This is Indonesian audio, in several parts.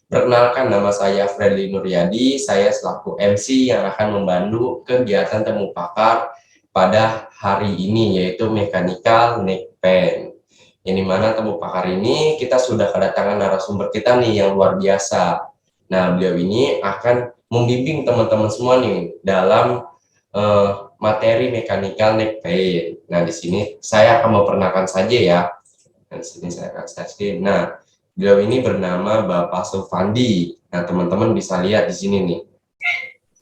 Perkenalkan, nama saya Fredly Nuryadi, saya selaku MC yang akan membantu kegiatan temu pakar pada hari ini, yaitu Mechanical Neck Pain. Yang dimana temu pakar ini kita sudah kedatangan narasumber kita nih yang luar biasa. Nah, beliau ini akan membimbing teman-teman semua nih dalam materi Mechanical Neck Pain. Nah, di sini saya akan memperkenalkan saja ya. Dan di sini saya akan share screen. Nah, beliau ini bernama Bapak Sulfandi. Nah, teman-teman bisa lihat di sini nih,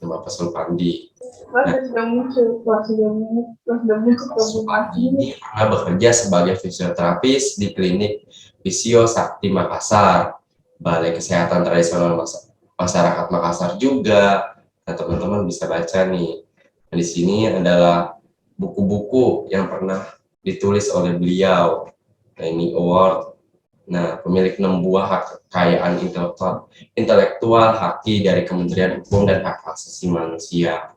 Bapak Sulfandi. Nah, Sulfandi ini pernah bekerja sebagai fisioterapis di klinik Visio Sakti Makassar, Balai Kesehatan Tradisional Masyarakat Makassar juga. Nah, teman-teman bisa baca nih. Nah, di sini adalah buku-buku yang pernah ditulis oleh beliau. Nah, ini award. Nah, pemilik 6 buah kekayaan intelektual haki dari Kementerian Hukum dan Hak Asasi Manusia.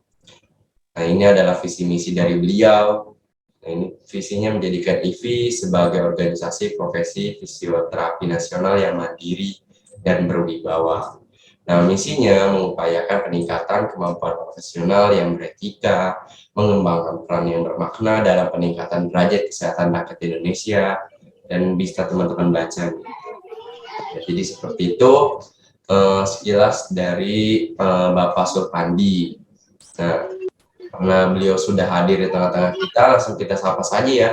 Nah, ini adalah visi misi dari beliau. Nah, ini visinya menjadikan IFI sebagai organisasi profesi fisioterapi nasional yang mandiri dan berwibawa. Nah, misinya mengupayakan peningkatan kemampuan profesional yang beretika, mengembangkan peran yang bermakna dalam peningkatan derajat kesehatan rakyat Indonesia, dan bisa teman-teman baca. Jadi seperti itu sekilas dari Bapak Sulfandi. Nah, karena beliau sudah hadir di tengah-tengah kita, langsung kita sapa saja ya.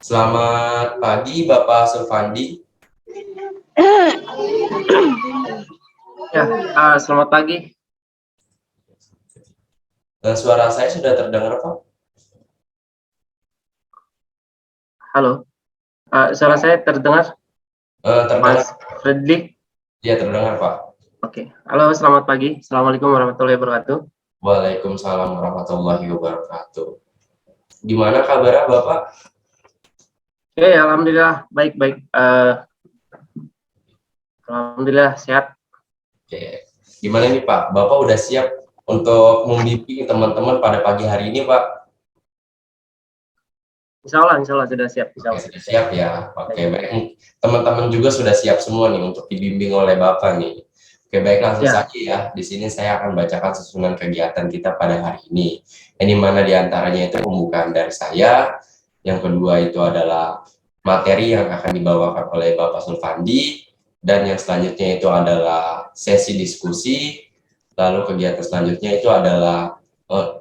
Selamat pagi Bapak Sulfandi. Ya, selamat pagi. Suara saya sudah terdengar, Pak? Halo, suara saya terdengar? Terdengar. Mas Fredly? Ya, terdengar, Pak. Oke, halo, selamat pagi. Assalamualaikum warahmatullahi wabarakatuh. Waalaikumsalam warahmatullahi wabarakatuh. Gimana kabarnya, Bapak? Oke, alhamdulillah baik-baik. Alhamdulillah sehat. Oke. Gimana nih, Pak? Bapak udah siap untuk membimbing teman-teman pada pagi hari ini, Pak? Insya Allah sudah siap. Oke, sudah siap ya. Oke, baik. Teman-teman juga sudah siap semua nih untuk dibimbing oleh Bapak nih. Oke, baik, langsung saja ya. Di sini saya akan bacakan susunan kegiatan kita pada hari ini. Ini mana diantaranya itu pembukaan dari saya. Yang kedua itu adalah materi yang akan dibawakan oleh Bapak Sulfandi. Dan yang selanjutnya itu adalah sesi diskusi. Lalu kegiatan selanjutnya itu adalah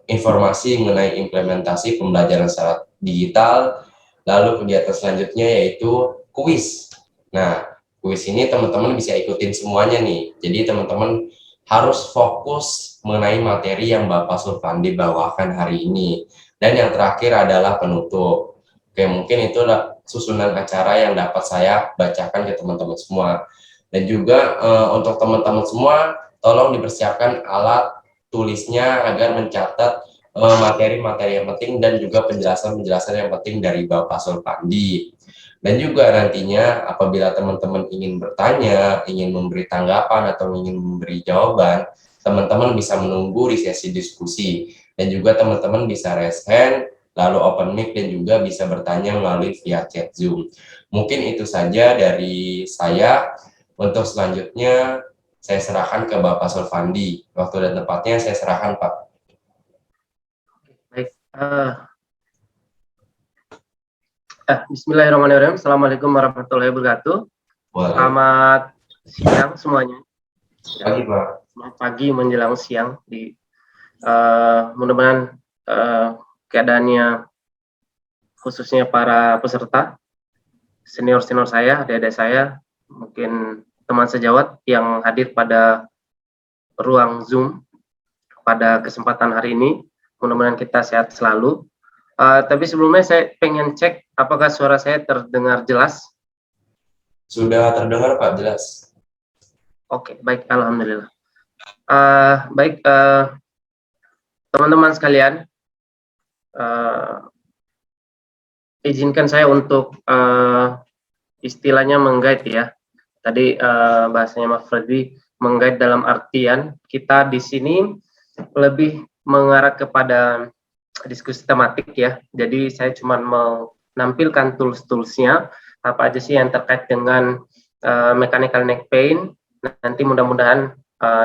informasi mengenai implementasi pembelajaran secara digital. Lalu kegiatan selanjutnya yaitu kuis. Nah, kuis ini teman-teman bisa ikutin semuanya nih. Jadi teman-teman harus fokus mengenai materi yang Bapak Sulfandi bawakan hari ini. Dan yang terakhir adalah penutup. Oke, mungkin itu susunan acara yang dapat saya bacakan ke teman-teman semua. Dan juga untuk teman-teman semua, tolong dipersiapkan alat tulisnya agar mencatat materi-materi yang penting dan juga penjelasan-penjelasan yang penting dari Bapak Sulfandi. Dan juga nantinya apabila teman-teman ingin bertanya, ingin memberi tanggapan atau ingin memberi jawaban, teman-teman bisa menunggu di sesi diskusi. Dan juga teman-teman bisa raise hand, lalu open mic dan juga bisa bertanya melalui via chat Zoom. Mungkin itu saja dari saya. Untuk selanjutnya saya serahkan ke Bapak Sulfandi. Waktu dan tempatnya saya serahkan, Pak. Baik. Bismillahirrahmanirrahim. Assalamualaikum warahmatullahi wabarakatuh. Selamat siang semuanya. Pagi, Pak. Selamat pagi menjelang siang. Mudah-mudahan keadaannya khususnya para peserta, senior-senior saya, adik-adik saya, mungkin teman sejawat yang hadir pada ruang Zoom pada kesempatan hari ini, mudah-mudahan kita sehat selalu. Tapi sebelumnya saya pengen cek apakah suara saya terdengar jelas? Sudah terdengar, Pak, jelas. Oke, baik, alhamdulillah. Baik, teman-teman sekalian, izinkan saya untuk istilahnya meng-guide ya. Tadi bahasanya Mas Fredly, meng-guide dalam artian kita di sini lebih mengarah kepada diskusi tematik ya. Jadi saya cuma mau menampilkan tools-toolsnya, apa aja sih yang terkait dengan mechanical neck pain, nanti mudah-mudahan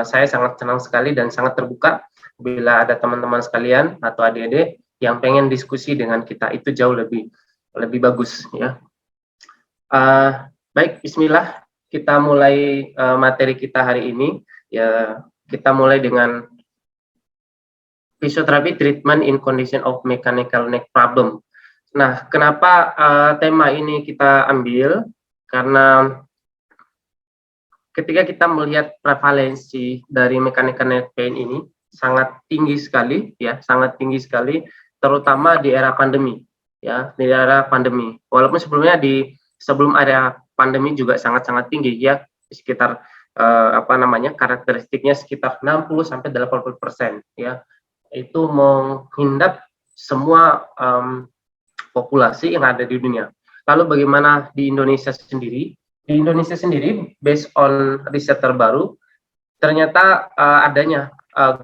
saya sangat senang sekali dan sangat terbuka bila ada teman-teman sekalian atau adik-adik yang pengen diskusi dengan kita, itu jauh lebih bagus ya. Baik, Bismillah, kita mulai materi kita hari ini ya. Kita mulai dengan physiotherapy treatment in condition of mechanical neck problem. Nah, kenapa tema ini kita ambil? Karena ketika kita melihat prevalensi dari mechanical neck pain ini sangat tinggi sekali ya, sangat tinggi sekali, terutama di era pandemi ya, di era pandemi. Walaupun sebelumnya sebelum era pandemi juga sangat-sangat tinggi ya, sekitar karakteristiknya sekitar 60-80% ya. Itu menghindarkan semua populasi yang ada di dunia. Lalu bagaimana di Indonesia sendiri? Di Indonesia sendiri, based on riset terbaru, ternyata adanya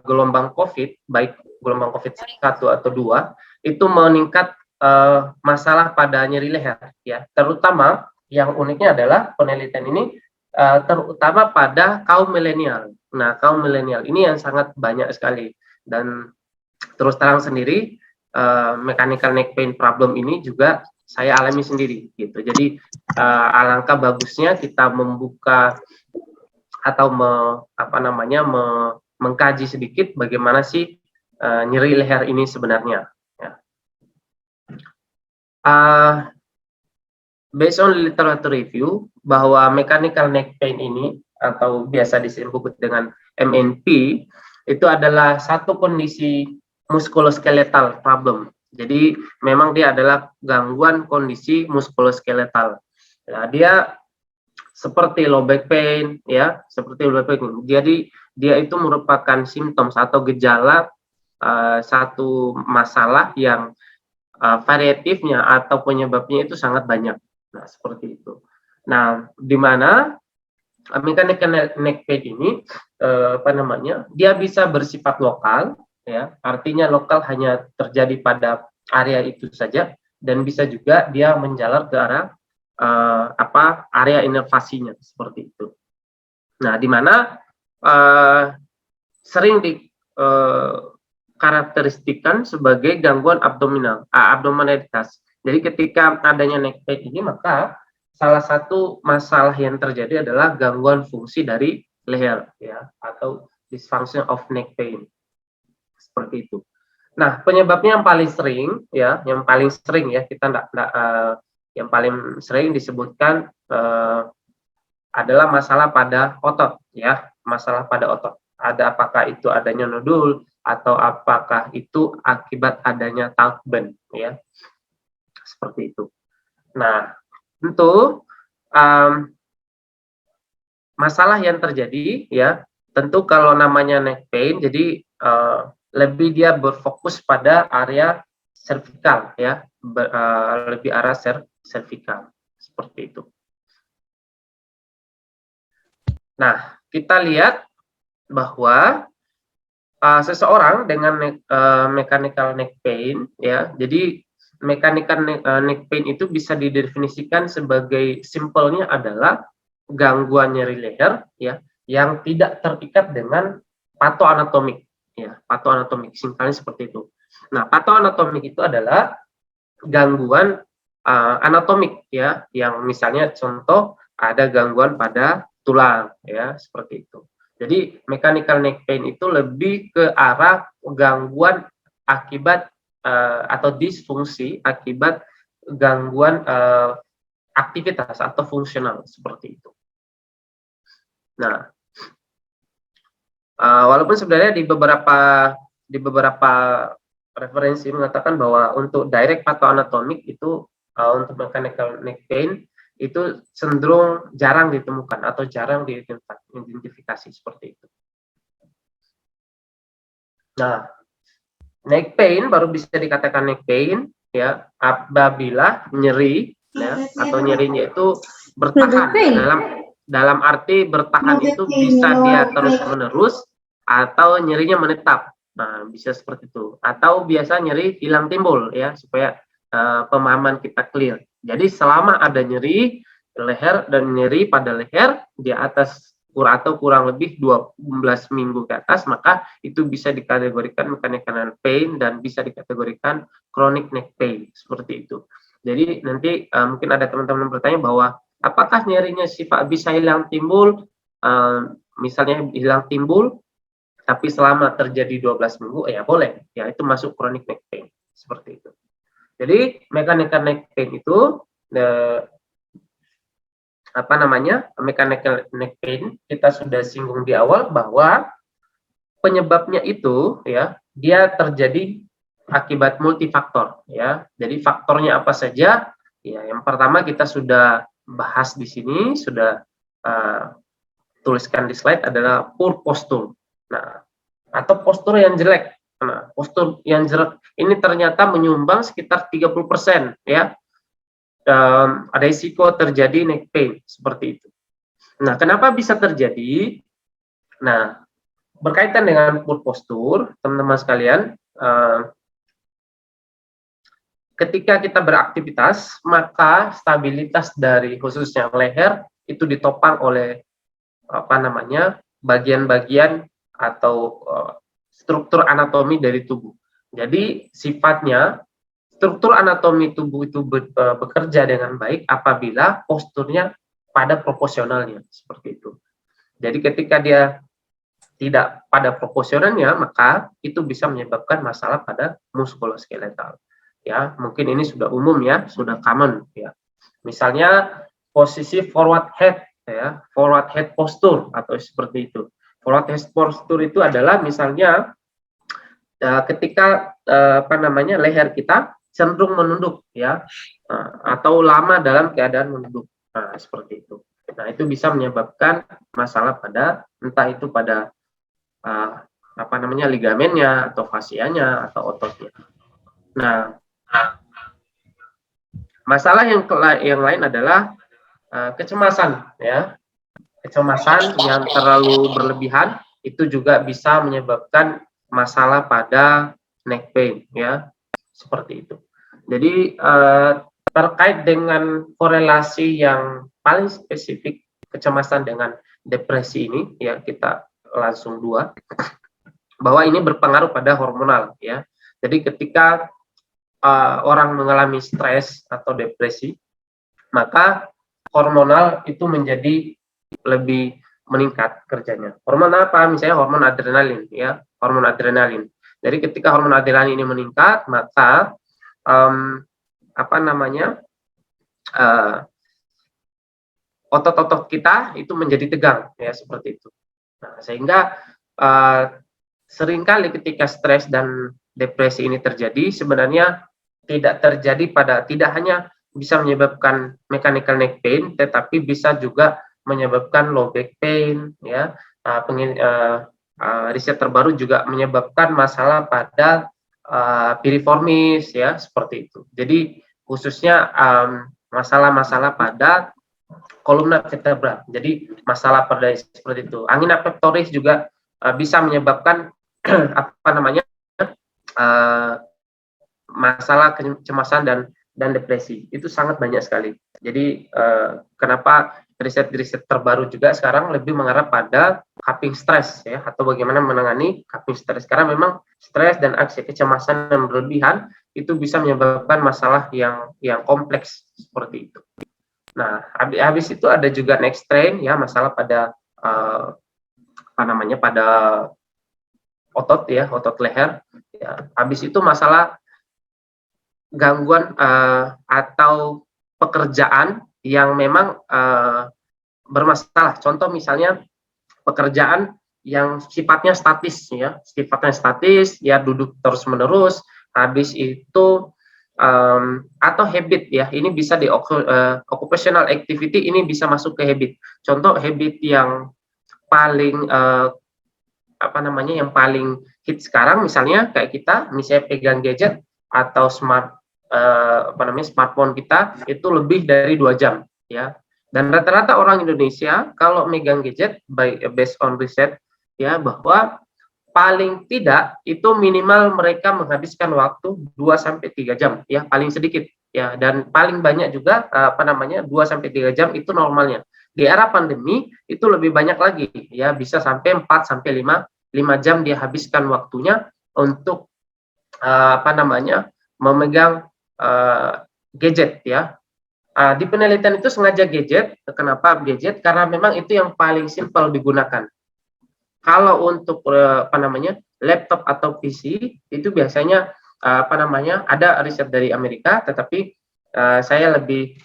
gelombang COVID, baik gelombang COVID 1 atau 2, itu meningkat masalah pada nyeri leher, ya. Terutama yang uniknya adalah penelitian ini terutama pada kaum milenial. Nah, kaum milenial ini yang sangat banyak sekali, dan terus terang sendiri mechanical neck pain problem ini juga saya alami sendiri gitu. Jadi alangkah bagusnya kita membuka atau mengkaji sedikit bagaimana sih nyeri leher ini sebenarnya ya. Based on literature review, bahwa mechanical neck pain ini atau biasa disebut dengan MNP itu adalah satu kondisi muskuloskeletal problem. Jadi memang dia adalah gangguan kondisi muskuloskeletal. Ya, dia seperti low back pain ya, seperti low back pain. Jadi dia itu merupakan simptom atau gejala satu masalah yang variatifnya atau penyebabnya itu sangat banyak. Nah, seperti itu. Nah, di mana mechanical neck pain ini dia bisa bersifat lokal ya, artinya lokal hanya terjadi pada area itu saja, dan bisa juga dia menjalar ke arah area inervasinya seperti itu. Nah, di mana sering dikarakteristikan sebagai gangguan abdominalitas. Jadi ketika adanya neck pain ini, maka salah satu masalah yang terjadi adalah gangguan fungsi dari leher ya, atau dysfunction of neck pain. Seperti itu. Nah, penyebabnya yang paling sering ya, yang paling sering disebutkan adalah masalah pada otot ya, masalah pada otot. Apakah itu adanya nodul atau apakah itu akibat adanya talk band ya. Seperti itu. Nah, tentu masalah yang terjadi ya, tentu kalau namanya neck pain, jadi lebih dia berfokus pada area cervical ya, lebih arah cervical seperti itu. Nah, kita lihat bahwa seseorang dengan mechanical neck pain ya, jadi mechanical neck pain itu bisa didefinisikan sebagai simpelnya adalah gangguan nyeri leher ya, yang tidak terikat dengan patoanatomik ya, patoanatomik singkatnya seperti itu. Nah, patoanatomik itu adalah gangguan anatomik ya, yang misalnya contoh ada gangguan pada tulang ya, seperti itu. Jadi mechanical neck pain itu lebih ke arah gangguan akibat atau disfungsi akibat gangguan aktivitas atau fungsional seperti itu. Nah, walaupun sebenarnya di beberapa referensi mengatakan bahwa untuk direct patoanatomik itu untuk mechanical neck pain itu cenderung jarang ditemukan atau jarang diidentifikasi seperti itu. Nah, neck pain baru bisa dikatakan neck pain ya apabila nyeri ya, atau nyerinya itu bertahan dalam arti bertahan itu bisa dia terus-menerus atau nyerinya menetap. Nah, bisa seperti itu. Atau biasa nyeri hilang timbul ya, supaya pemahaman kita clear. Jadi selama ada nyeri leher dan nyeri pada leher di atas atau kurang lebih 12 minggu ke atas, maka itu bisa dikategorikan mechanical pain dan bisa dikategorikan chronic neck pain, seperti itu. Jadi nanti mungkin ada teman-teman bertanya bahwa apakah nyerinya si Pak bisa hilang timbul, misalnya hilang timbul tapi selama terjadi 12 minggu, ya boleh, ya itu masuk chronic neck pain, seperti itu. Jadi mechanical neck pain itu mechanical neck pain kita sudah singgung di awal bahwa penyebabnya itu ya dia terjadi akibat multifaktor ya. Jadi faktornya apa saja? Ya, yang pertama kita sudah bahas di sini, sudah tuliskan di slide adalah poor posture. Nah, atau postur yang jelek. Nah, postur yang jelek ini ternyata menyumbang sekitar 30% ya. Risiko terjadi neck pain seperti itu. Nah, kenapa bisa terjadi? Nah, berkaitan dengan poor postur, teman-teman sekalian, ketika kita beraktivitas, maka stabilitas dari khususnya leher itu ditopang oleh bagian-bagian atau struktur anatomi dari tubuh. Jadi sifatnya struktur anatomi tubuh itu bekerja dengan baik apabila posturnya pada proporsionalnya, seperti itu. Jadi ketika dia tidak pada proporsionalnya, maka itu bisa menyebabkan masalah pada muskuloskeletal. Ya, mungkin ini sudah umum ya, sudah common ya. Misalnya posisi forward head ya, forward head posture atau seperti itu. Forward head posture itu adalah misalnya ketika leher kita cenderung menunduk ya, atau lama dalam keadaan menunduk. Nah, seperti itu. Nah, itu bisa menyebabkan masalah pada entah itu pada ligamennya atau fasianya atau ototnya. Nah, masalah yang lain adalah kecemasan ya. Kecemasan yang terlalu berlebihan itu juga bisa menyebabkan masalah pada neck pain ya, seperti itu. Jadi terkait dengan korelasi yang paling spesifik kecemasan dengan depresi ini ya, kita langsung bahwa ini berpengaruh pada hormonal ya. Jadi ketika orang mengalami stres atau depresi, maka hormonal itu menjadi lebih meningkat kerjanya. Hormon apa? Misalnya hormon adrenalin ya, hormon adrenalin. Jadi ketika hormon adrenalin ini meningkat, maka otot-otot kita itu menjadi tegang ya, seperti itu. Nah, sehingga seringkali ketika stres dan depresi ini terjadi, sebenarnya tidak hanya bisa menyebabkan mechanical neck pain, tetapi bisa juga menyebabkan low back pain ya. Riset terbaru juga menyebabkan masalah pada piriformis ya, seperti itu. Jadi khususnya masalah-masalah pada kolumna vertebra. Jadi masalah pada seperti itu. Angina pectoris juga bisa menyebabkan masalah kecemasan dan depresi. Itu sangat banyak sekali. Jadi kenapa riset-riset terbaru juga sekarang lebih mengarah pada coping stress ya, atau bagaimana menangani coping stress, karena memang stres dan aksi kecemasan yang berlebihan itu bisa menyebabkan masalah yang kompleks seperti itu. Nah, habis itu ada juga neck strain ya, masalah pada pada otot ya, otot leher ya. Habis itu masalah gangguan atau pekerjaan yang memang bermasalah. Contoh misalnya pekerjaan yang sifatnya statis ya, duduk terus menerus. Habis itu atau habit ya, ini bisa di occupational activity, ini bisa masuk ke habit. Contoh habit yang paling yang paling hit sekarang misalnya kayak kita misalnya pegang gadget atau smartphone kita itu lebih dari 2 jam ya. Dan rata-rata orang Indonesia kalau megang gadget based on riset ya, bahwa paling tidak itu minimal mereka menghabiskan waktu 2-3 jam ya, paling sedikit ya, dan paling banyak juga 2-3 jam itu normalnya. Di era pandemi itu lebih banyak lagi, ya bisa sampai 4 sampai 5 jam dia habiskan waktunya untuk memegang gadget ya. Di penelitian itu sengaja gadget. Kenapa gadget? Karena memang itu yang paling simpel digunakan. Kalau untuk laptop atau PC itu biasanya ada riset dari Amerika, tetapi saya lebih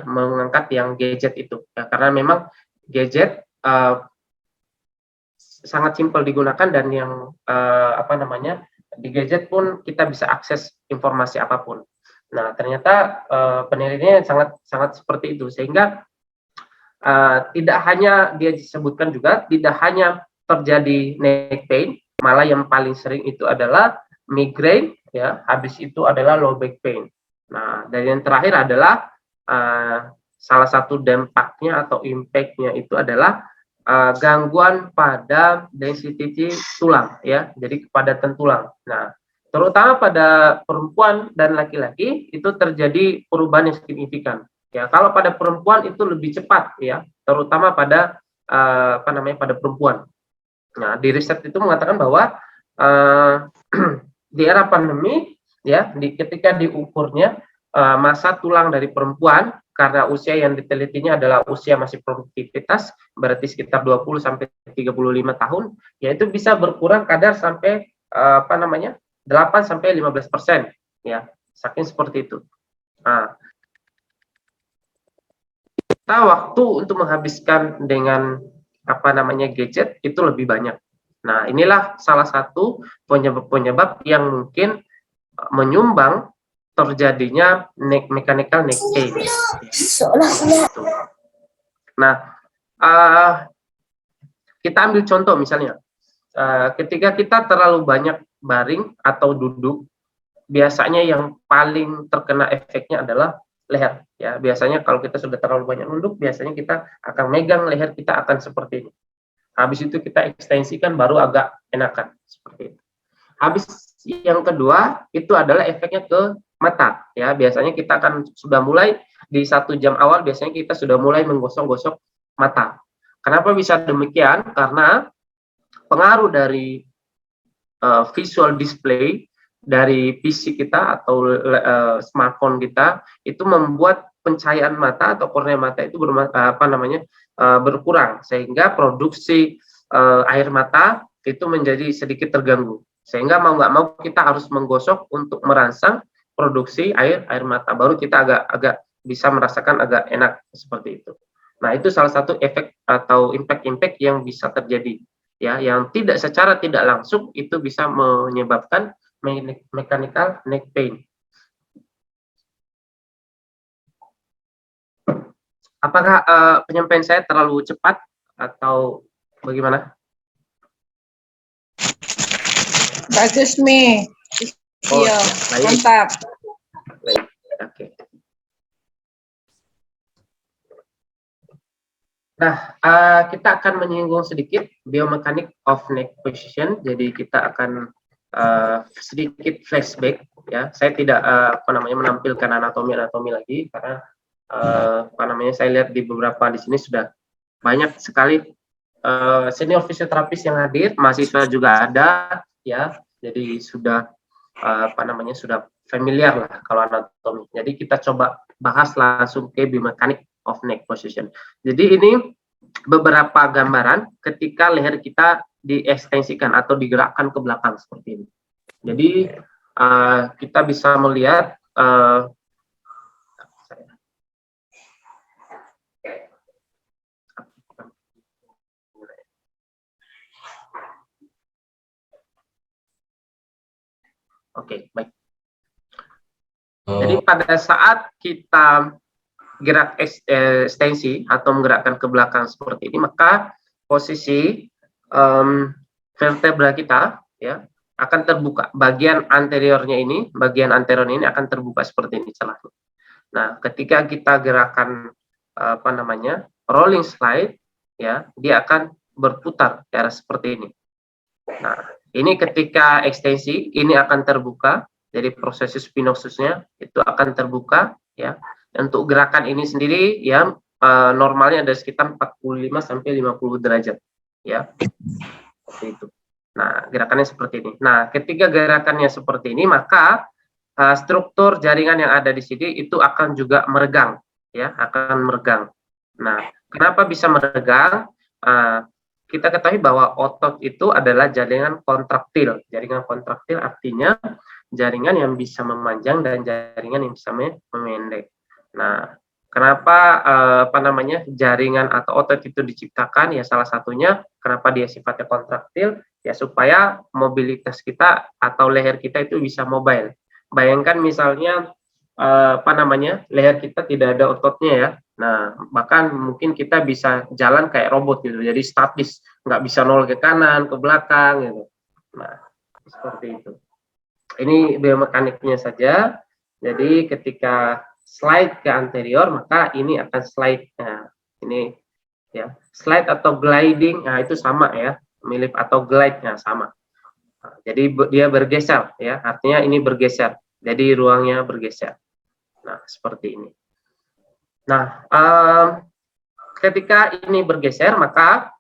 mengangkat yang gadget itu ya, karena memang gadget sangat simpel digunakan dan yang di gadget pun kita bisa akses informasi apapun. Nah, ternyata penelitiannya sangat seperti itu, sehingga tidak hanya dia disebutkan juga tidak hanya terjadi neck pain, malah yang paling sering itu adalah migraine ya, habis itu adalah low back pain. Nah, dan yang terakhir adalah salah satu dampaknya atau impact-nya itu adalah gangguan pada density tulang ya, jadi kepadatan tulang. Nah, terutama pada perempuan dan laki-laki itu terjadi perubahan yang signifikan. Ya, kalau pada perempuan itu lebih cepat ya, terutama pada pada perempuan. Nah, di riset itu mengatakan bahwa di era pandemi ya, ketika diukurnya massa tulang dari perempuan karena usia yang ditelitinya adalah usia masih produktivitas, berarti sekitar 20 sampai 35 tahun, yaitu bisa berkurang kadar sampai 8 sampai 15% ya, saking seperti itu. Nah, kita waktu untuk menghabiskan dengan gadget itu lebih banyak. Nah, inilah salah satu penyebab yang mungkin menyumbang terjadinya mechanical neck pain. Nah, kita ambil contoh misalnya, ketika kita terlalu banyak baring atau duduk, biasanya yang paling terkena efeknya adalah leher ya. Biasanya kalau kita sudah terlalu banyak duduk, biasanya kita akan megang leher kita akan seperti ini. Habis itu kita ekstensikan baru agak enakan seperti itu. Habis yang kedua itu adalah efeknya ke mata ya. Biasanya kita akan sudah mulai di 1 jam awal, biasanya kita sudah mulai menggosok-gosok mata. Kenapa bisa demikian? Karena pengaruh dari visual display dari PC kita atau smartphone kita itu membuat pencahayaan mata atau kornea mata itu berkurang, sehingga produksi air mata itu menjadi sedikit terganggu, sehingga mau nggak mau kita harus menggosok untuk merangsang produksi air mata, baru kita agak bisa merasakan agak enak seperti itu. Nah, itu salah satu efek atau impact yang bisa terjadi ya, yang secara tidak langsung itu bisa menyebabkan mechanical neck pain. Apakah penyampaian saya terlalu cepat atau bagaimana? Bagus, Mi. Iya, mantap. Baik. Oke. Nah, kita akan menyinggung sedikit biomekanik of neck position. Jadi kita akan sedikit flashback ya. Saya tidak menampilkan anatomi lagi karena saya lihat di beberapa di sini sudah banyak sekali senior fisioterapis yang hadir, mahasiswa juga ada ya. Jadi sudah sudah familiar lah kalau anatomi. Jadi kita coba bahas langsung ke biomekanik of neck position. Jadi ini beberapa gambaran ketika leher kita diekstensikan atau digerakkan ke belakang seperti ini. Jadi kita bisa melihat Oke, baik. Jadi pada saat kita gerak ekstensi atau menggerakkan ke belakang seperti ini, maka posisi vertebra kita ya akan terbuka. Bagian anterior ini akan terbuka seperti ini celahnya. Nah, ketika kita gerakan rolling slide ya, dia akan berputar ke arah seperti ini. Nah, ini ketika ekstensi ini akan terbuka, jadi proses spinosusnya itu akan terbuka ya. Untuk gerakan ini sendiri ya normalnya ada sekitar 45 sampai 50 derajat, ya. Seperti itu. Nah, gerakannya seperti ini. Nah, ketika gerakannya seperti ini, maka struktur jaringan yang ada di sini itu akan juga meregang, ya, akan meregang. Nah, kenapa bisa meregang? Kita ketahui bahwa otot itu adalah jaringan kontraktil. Jaringan kontraktil artinya jaringan yang bisa memanjang dan jaringan yang bisa memendek. Nah, kenapa jaringan atau otot itu diciptakan? Ya, salah satunya kenapa dia sifatnya kontraktil, ya supaya mobilitas kita atau leher kita itu bisa mobile. Bayangkan misalnya leher kita tidak ada ototnya, ya. Nah, bahkan mungkin kita bisa jalan kayak robot gitu, jadi statis, nggak bisa nol ke kanan, ke belakang gitu. Nah, seperti itu. Ini biomekaniknya saja. Jadi ketika slide ke anterior, maka ini akan slide. Nah, ini ya, slide atau gliding, nah itu sama ya, mirip atau glide-nya sama. Nah, jadi dia bergeser ya, artinya ini bergeser. Jadi ruangnya bergeser. Nah, seperti ini. Nah, ketika ini bergeser, maka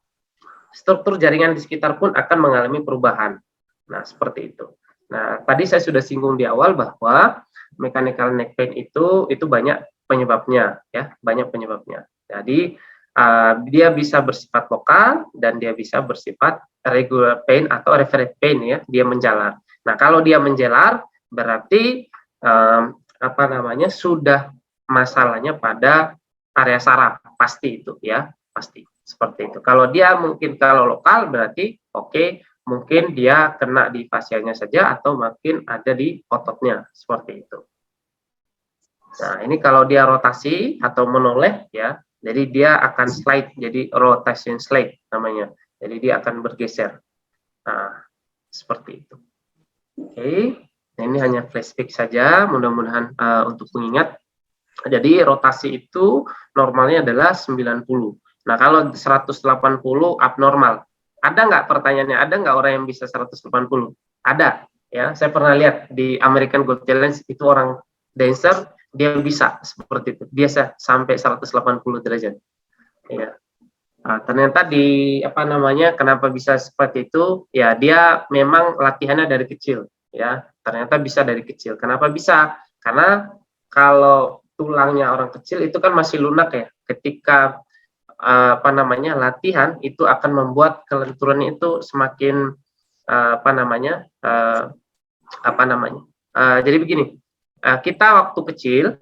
struktur jaringan di sekitar pun akan mengalami perubahan. Nah, seperti itu. Nah, tadi saya sudah singgung di awal bahwa mechanical neck pain itu banyak penyebabnya, ya, banyak penyebabnya. Jadi, dia bisa bersifat lokal dan dia bisa bersifat regular pain atau referred pain, ya, dia menjalar. Nah, kalau dia menjalar, berarti sudah masalahnya pada area saraf, pasti itu ya, pasti seperti itu. Kalau dia mungkin kalau lokal berarti oke, mungkin dia kena di fasianya saja atau mungkin ada di ototnya, seperti itu. Nah, ini kalau dia rotasi atau menoleh ya, jadi dia akan slide, jadi rotation slide namanya. Jadi dia akan bergeser. Nah, seperti itu. Oke. Nah, ini hanya flashback saja, mudah-mudahan untuk mengingat. Jadi rotasi itu normalnya adalah 90. Nah, kalau 180 abnormal. Ada nggak pertanyaannya? Ada nggak orang yang bisa 180? Ada. Ya, saya pernah lihat di American Got Talent itu orang dancer dia bisa seperti itu. Biasa sampai 180 derajat. Ya. Nah, ternyata kenapa bisa seperti itu? Ya, dia memang latihannya dari kecil. Ya, ternyata bisa dari kecil. Kenapa bisa? Karena kalau tulangnya orang kecil itu kan masih lunak ya. Ketika latihan itu akan membuat kelenturannya itu semakin jadi begini. Kita waktu kecil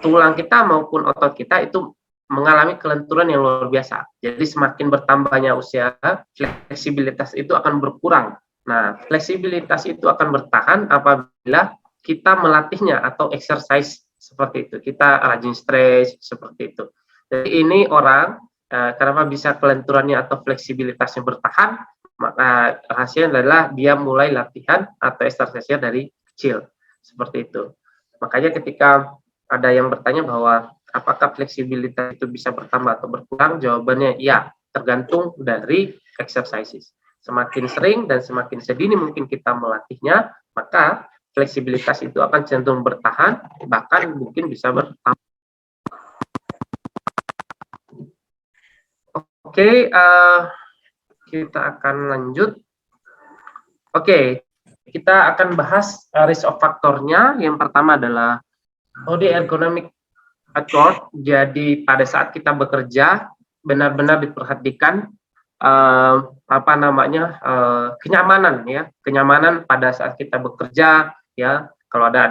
tulang kita maupun otot kita itu mengalami kelenturan yang luar biasa. Jadi semakin bertambahnya usia, fleksibilitas itu akan berkurang. Nah, fleksibilitas itu akan bertahan apabila kita melatihnya atau exercise seperti itu. Kita rajin stretch seperti itu. Jadi ini orang kenapa bisa kelenturannya atau fleksibilitasnya bertahan, maka hasilnya adalah dia mulai latihan atau exercise-nya dari kecil. Seperti itu. Makanya ketika ada yang bertanya bahwa apakah fleksibilitas itu bisa bertambah atau berkurang, jawabannya ya, tergantung dari exercises. Semakin sering dan semakin sedini mungkin kita melatihnya, maka fleksibilitas itu akan cenderung bertahan, bahkan mungkin bisa bertambah. Oke, kita akan lanjut. Oke, kita akan bahas risk of faktornya. Yang pertama adalah body ergonomic accord. Jadi pada saat kita bekerja benar-benar diperhatikan kenyamanan ya, kenyamanan pada saat kita bekerja ya. Kalau ada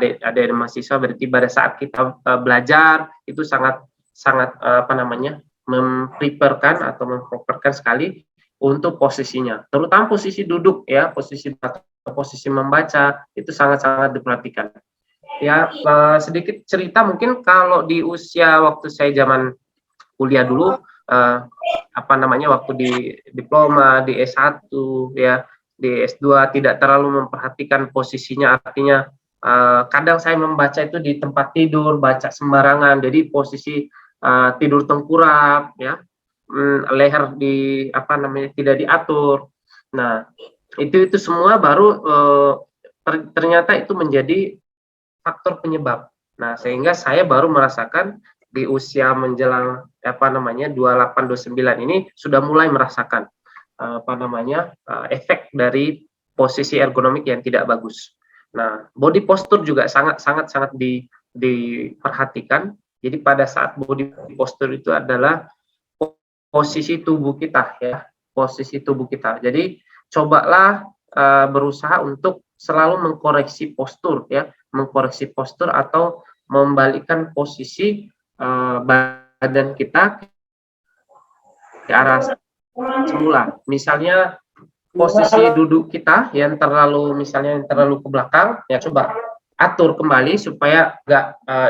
mahasiswa berarti pada saat kita belajar itu sangat mempreparekan atau memproperkan sekali untuk posisinya, terutama posisi duduk ya, posisi membaca itu sangat-sangat diperhatikan. Ya, sedikit cerita mungkin kalau di usia waktu saya zaman kuliah dulu, waktu di diploma, di S1 ya, di S2 tidak terlalu memperhatikan posisinya, artinya kadang saya membaca itu di tempat tidur, baca sembarangan, jadi posisi tidur tengkurap ya, leher tidak diatur. Nah, itu semua baru ternyata itu menjadi faktor penyebab. Nah, sehingga saya baru merasakan di usia menjelang 28-29 ini sudah mulai merasakan efek dari posisi ergonomik yang tidak bagus. Nah, body posture juga sangat diperhatikan. Jadi pada saat body posture itu adalah posisi tubuh kita, ya, posisi tubuh kita. Jadi cobalah berusaha untuk selalu mengkoreksi postur, ya, mengkoreksi postur atau membalikkan posisi badan kita ke arah semula. Misalnya posisi duduk kita yang terlalu ke belakang, ya coba atur kembali supaya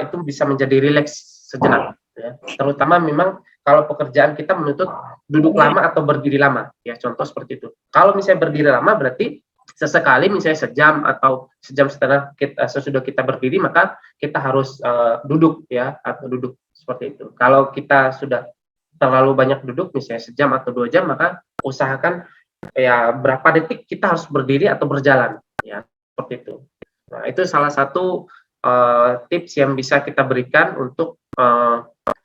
itu bisa menjadi rileks sejenak, ya. Terutama memang kalau pekerjaan kita menuntut duduk lama atau berdiri lama, ya, contoh seperti itu. Kalau misalnya berdiri lama berarti sesekali misalnya sejam atau sejam setengah sesudah kita berdiri, maka kita harus duduk, ya, atau duduk seperti itu. Kalau kita sudah terlalu banyak duduk misalnya sejam atau 2 jam, maka usahakan ya berapa detik kita harus berdiri atau berjalan, ya, seperti itu. Nah, itu salah satu tips yang bisa kita berikan untuk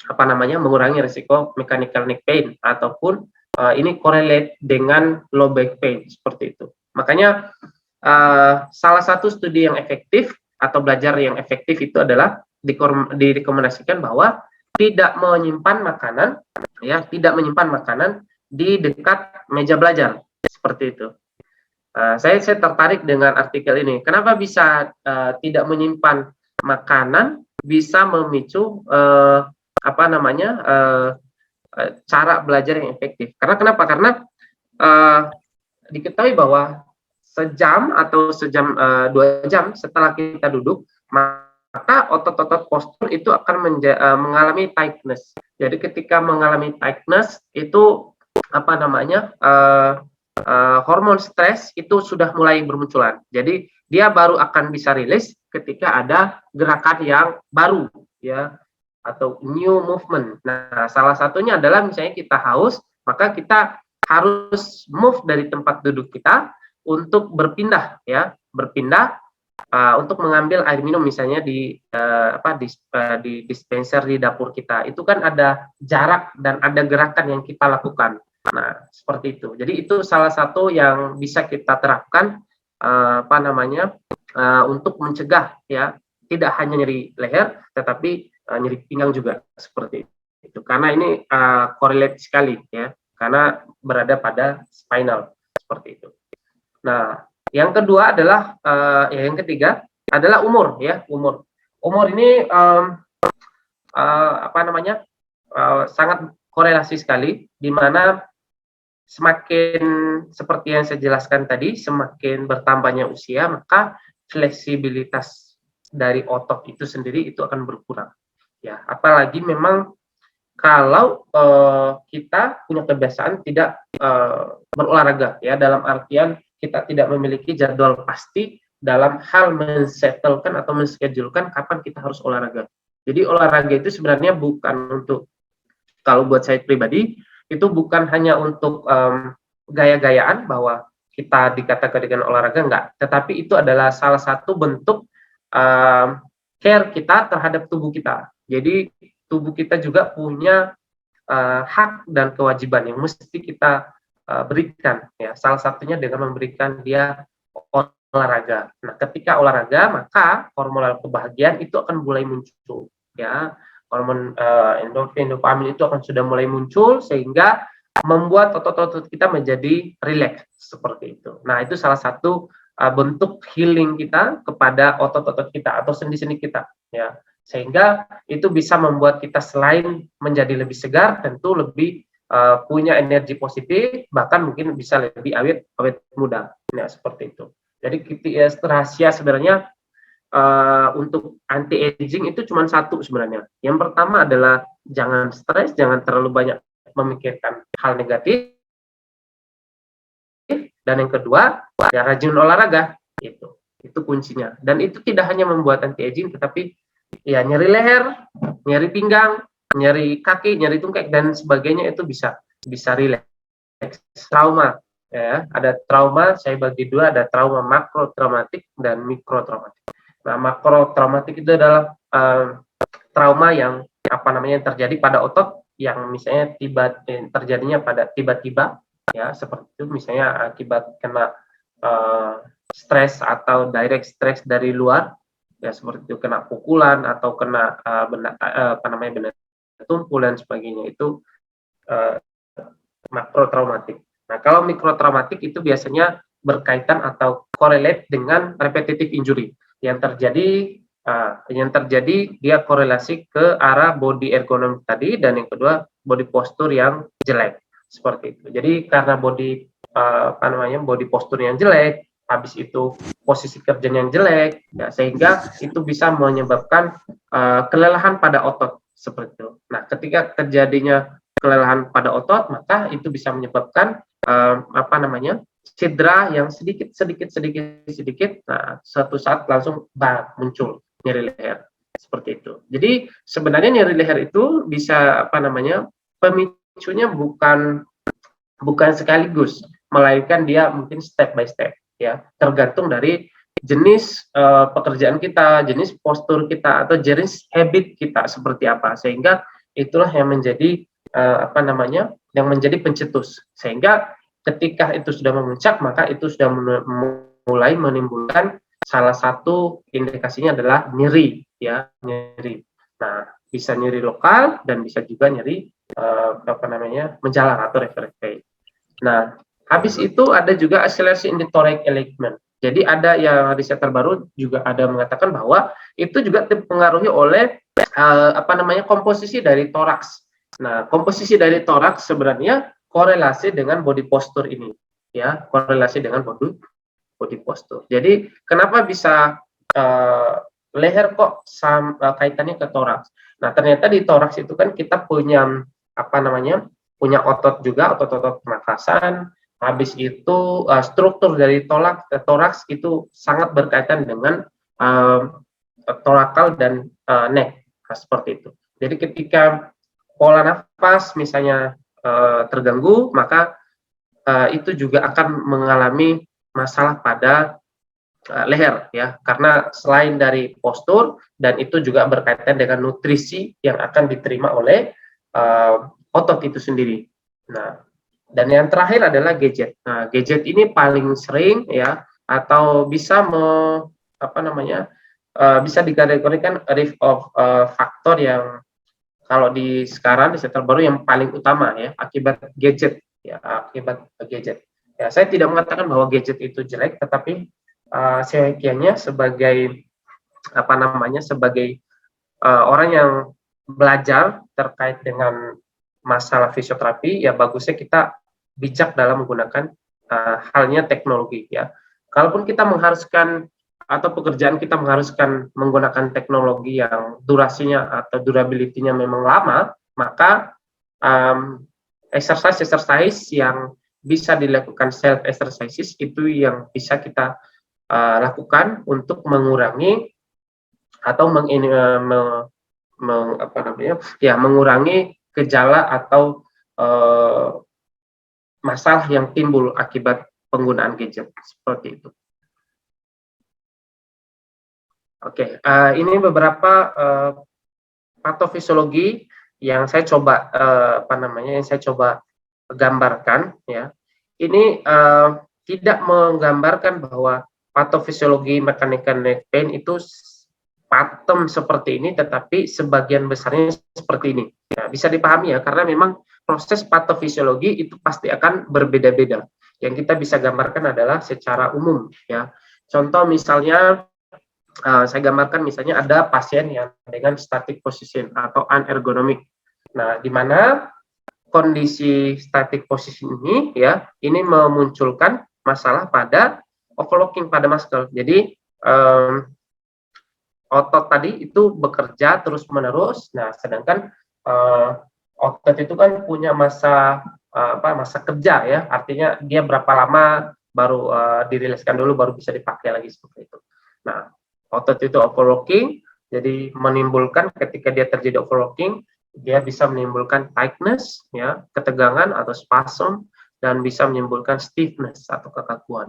mengurangi risiko mechanical neck pain ataupun ini correlate dengan low back pain seperti itu. Makanya salah satu studi yang efektif atau belajar yang efektif itu adalah direkomendasikan bahwa tidak menyimpan makanan, ya, tidak menyimpan makanan di dekat meja belajar seperti itu. Saya tertarik dengan artikel ini. Kenapa bisa tidak menyimpan makanan bisa memicu cara belajar yang efektif? Kenapa? Karena diketahui bahwa sejam atau 2 jam setelah kita duduk, maka otot-otot postur itu akan mengalami tightness. Jadi ketika mengalami tightness itu hormon stres itu sudah mulai bermunculan. Jadi dia baru akan bisa rilis ketika ada gerakan yang baru, ya, atau new movement. Nah, salah satunya adalah misalnya kita haus, maka kita harus move dari tempat duduk kita untuk berpindah, ya, untuk mengambil air minum misalnya di dispenser di dapur kita. Itu kan ada jarak dan ada gerakan yang kita lakukan. Nah, seperti itu. Jadi itu salah satu yang bisa kita terapkan untuk mencegah, ya, tidak hanya nyeri leher tetapi nyeri pinggang juga seperti itu. Karena ini correlate sekali, ya, karena berada pada spinal seperti itu. Nah, yang kedua adalah yang ketiga adalah umur, ya, umur. Umur ini sangat korelasi sekali, di mana semakin seperti yang saya jelaskan tadi, semakin bertambahnya usia, maka fleksibilitas dari otot itu sendiri itu akan berkurang. Ya, apalagi memang kalau kita punya kebiasaan tidak berolahraga, ya, dalam artian kita tidak memiliki jadwal pasti dalam hal men-settlekan atau men-schedulekan kapan kita harus olahraga. Jadi olahraga itu sebenarnya bukan untuk, kalau buat saya pribadi, itu bukan hanya untuk gaya-gayaan bahwa kita dikatakan dengan olahraga, enggak. Tetapi itu adalah salah satu bentuk care kita terhadap tubuh kita. Jadi tubuh kita juga punya hak dan kewajiban yang mesti kita berikan, ya. Salah satunya dengan memberikan dia olahraga. Nah, ketika olahraga, maka hormon kebahagiaan itu akan mulai muncul, ya. Hormon endorfin, dopamin itu akan sudah mulai muncul sehingga membuat otot-otot kita menjadi rileks seperti itu. Nah, itu salah satu bentuk healing kita kepada otot-otot kita atau sendi-sendi kita, ya. Sehingga itu bisa membuat kita selain menjadi lebih segar, tentu lebih punya energi positif, bahkan mungkin bisa lebih awet muda, ya, seperti itu. Jadi rahasia sebenarnya untuk anti aging itu cuma satu sebenarnya. Yang pertama adalah jangan stres, jangan terlalu banyak memikirkan hal negatif, dan yang kedua ya rajin olahraga, itu kuncinya. Dan itu tidak hanya membuat anti aging, tetapi ya nyeri leher, nyeri pinggang, nyeri kaki, nyeri tungkek dan sebagainya itu bisa rileks. Trauma, ya, ada trauma, saya bagi dua, ada trauma makrotraumatik dan mikrotraumatik. Nah, makrotraumatik itu adalah trauma yang apa namanya yang terjadi pada otot yang misalnya terjadinya pada tiba-tiba ya, seperti itu misalnya akibat kena stres atau direct stress dari luar ya, seperti itu kena pukulan atau kena benda tumpul dan sebagainya, itu makrotraumatik. Nah, kalau mikrotraumatik itu biasanya berkaitan atau correlate dengan repetitive injury yang terjadi dia korelasi ke arah body ergonomy tadi, dan yang kedua body postur yang jelek seperti itu. Jadi karena body postur yang jelek, habis itu posisi kerja yang jelek ya, sehingga itu bisa menyebabkan kelelahan pada otot seperti itu. Nah, ketika terjadinya kelelahan pada otot, maka itu bisa menyebabkan cedera yang sedikit. Nah, suatu saat langsung muncul nyeri leher seperti itu. Jadi sebenarnya nyeri leher itu bisa pemicunya bukan sekaligus, melainkan dia mungkin step by step ya, tergantung dari jenis pekerjaan kita, jenis postur kita, atau jenis habit kita seperti apa, sehingga itulah yang menjadi yang menjadi pencetus, sehingga ketika itu sudah memuncak, maka itu sudah mulai menimbulkan salah satu indikasinya adalah nyeri ya, nyeri. Nah, bisa nyeri lokal dan bisa juga nyeri menjalar atau refractory. Nah, habis itu ada juga acceleration in the thoracic alignment. Jadi ada yang riset terbaru juga ada mengatakan bahwa itu juga dipengaruhi oleh komposisi dari toraks. Nah, komposisi dari toraks sebenarnya korelasi dengan body posture ini, ya, korelasi dengan body posture. Jadi kenapa bisa leher kok kaitannya ke toraks? Nah, ternyata di toraks itu kan kita punya punya otot juga, otot-otot pernafasan. Habis itu struktur dari toraks itu sangat berkaitan dengan thoracal dan neck, seperti itu. Jadi ketika pola nafas misalnya terganggu, maka itu juga akan mengalami masalah pada leher ya, karena selain dari postur, dan itu juga berkaitan dengan nutrisi yang akan diterima oleh otot itu sendiri. Nah, dan yang terakhir adalah gadget. Nah, gadget ini paling sering ya, atau bisa bisa dikategorikan risk of faktor yang kalau di sekarang di terbaru yang paling utama ya, akibat gadget ya, akibat gadget. Ya, saya tidak mengatakan bahwa gadget itu jelek, tetapi sebagiannya sebagai sebagai orang yang belajar terkait dengan masalah fisioterapi, ya bagusnya kita bijak dalam menggunakan halnya teknologi ya. Kalaupun kita mengharuskan atau pekerjaan kita mengharuskan menggunakan teknologi yang durasinya atau durability-nya memang lama, maka exercise yang bisa dilakukan self exercises itu yang bisa kita lakukan untuk mengurangi atau mengurangi gejala atau masalah yang timbul akibat penggunaan gadget seperti itu. Oke, ini beberapa patofisiologi yang saya coba gambarkan ya. Ini tidak menggambarkan bahwa patofisiologi mechanical neck pain itu pattern seperti ini, tetapi sebagian besarnya seperti ini. Ya, bisa dipahami ya, karena memang proses patofisiologi itu pasti akan berbeda-beda. Yang kita bisa gambarkan adalah secara umum ya. Contoh misalnya saya gambarkan misalnya ada pasien yang dengan static position atau anergonomic. Nah, di mana kondisi static position ini ya, ini memunculkan masalah pada overlocking pada muscle. Jadi otot tadi itu bekerja terus-menerus. Nah, sedangkan otot itu kan punya masa kerja ya, artinya dia berapa lama baru diriliskan dulu baru bisa dipakai lagi seperti itu. Nah, otot itu overlocking, jadi menimbulkan ketika dia terjadi overlocking, dia bisa menimbulkan tightness ya, ketegangan atau spasm, dan bisa menimbulkan stiffness atau kekakuan.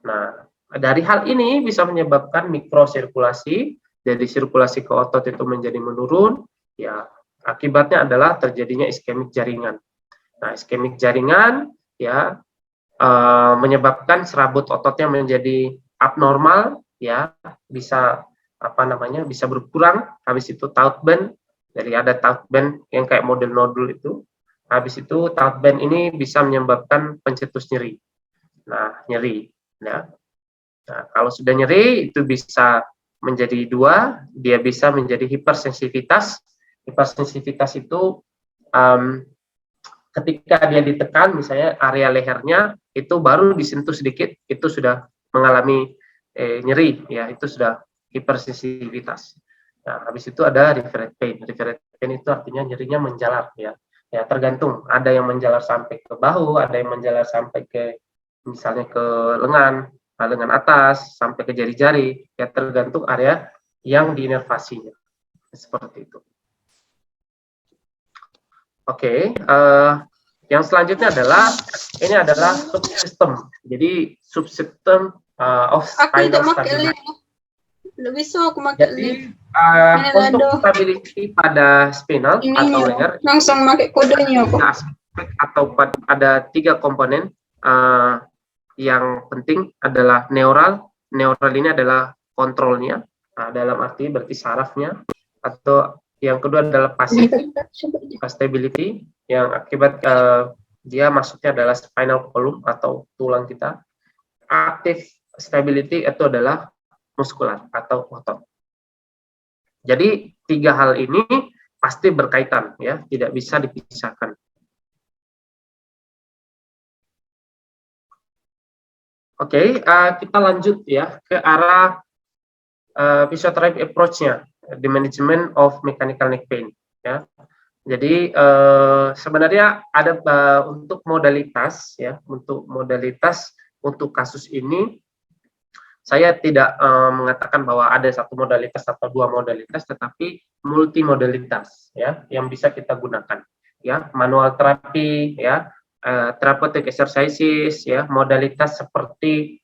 Nah, dari hal ini bisa menyebabkan mikrosirkulasi, jadi sirkulasi ke otot itu menjadi menurun ya, Akibatnya adalah terjadinya iskemik jaringan. Nah, iskemik jaringan ya menyebabkan serabut ototnya menjadi abnormal, ya, bisa bisa berkurang. Habis itu taut band, jadi ada taut band yang kayak model nodul itu. Habis itu taut band ini bisa menyebabkan pencetus nyeri. Nah, nyeri, ya. Nah, kalau sudah nyeri itu bisa menjadi dua, dia bisa menjadi hipersensitivitas. Hipersensitivitas itu ketika dia ditekan, misalnya area lehernya itu baru disentuh sedikit, itu sudah mengalami nyeri, ya, itu sudah hipersensitivitas. Nah, habis itu ada referred pain. Referred pain itu artinya nyerinya menjalar, ya. Ya, tergantung. Ada yang menjalar sampai ke bahu, ada yang menjalar sampai ke misalnya ke lengan atas sampai ke jari-jari, ya, tergantung area yang diinervasinya. Seperti itu. Oke, yang selanjutnya adalah ini adalah subsistem. Jadi subsistem of spinal stability. Jadi untuk stability pada spinal atau leher langsung pakai kodenya kok. Aspek atau ada 3 komponen yang penting adalah neural. Neural ini adalah kontrolnya, dalam arti berarti sarafnya, atau yang kedua adalah pasif stability, yang akibat dia masuknya adalah spinal column atau tulang kita. Active stability itu adalah muskular atau otot. Jadi 3 hal ini pasti berkaitan, ya, tidak bisa dipisahkan. Oke, kita lanjut ya ke arah physiotherapy approach-nya, the management of mechanical neck pain, ya. Jadi sebenarnya ada untuk modalitas, ya, untuk kasus ini saya tidak mengatakan bahwa ada satu modalitas atau 2 modalitas, tetapi multimodalitas, ya, yang bisa kita gunakan, ya, manual terapi, ya, therapeutic exercises, ya, modalitas seperti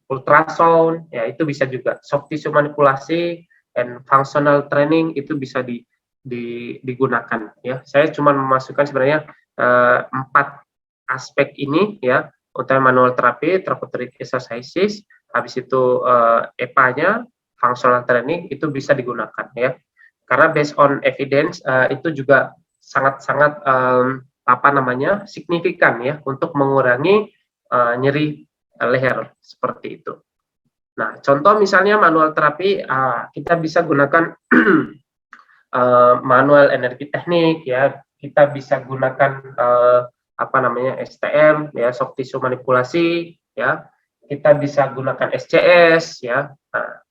ultrasound, ya, itu bisa juga. Soft tissue manipulasi and functional training itu bisa digunakan, ya. Saya cuma memasukkan sebenarnya 4 aspek ini, ya, utama manual terapi, therapeutic exercises, habis itu EPA-nya, functional training itu bisa digunakan, ya. Karena based on evidence itu juga sangat-sangat signifikan, ya, untuk mengurangi nyeri leher seperti itu. Nah, contoh misalnya manual terapi, kita bisa gunakan manual energi teknik, ya, kita bisa gunakan STM, ya, soft tissue manipulasi, ya, kita bisa gunakan SCS, ya,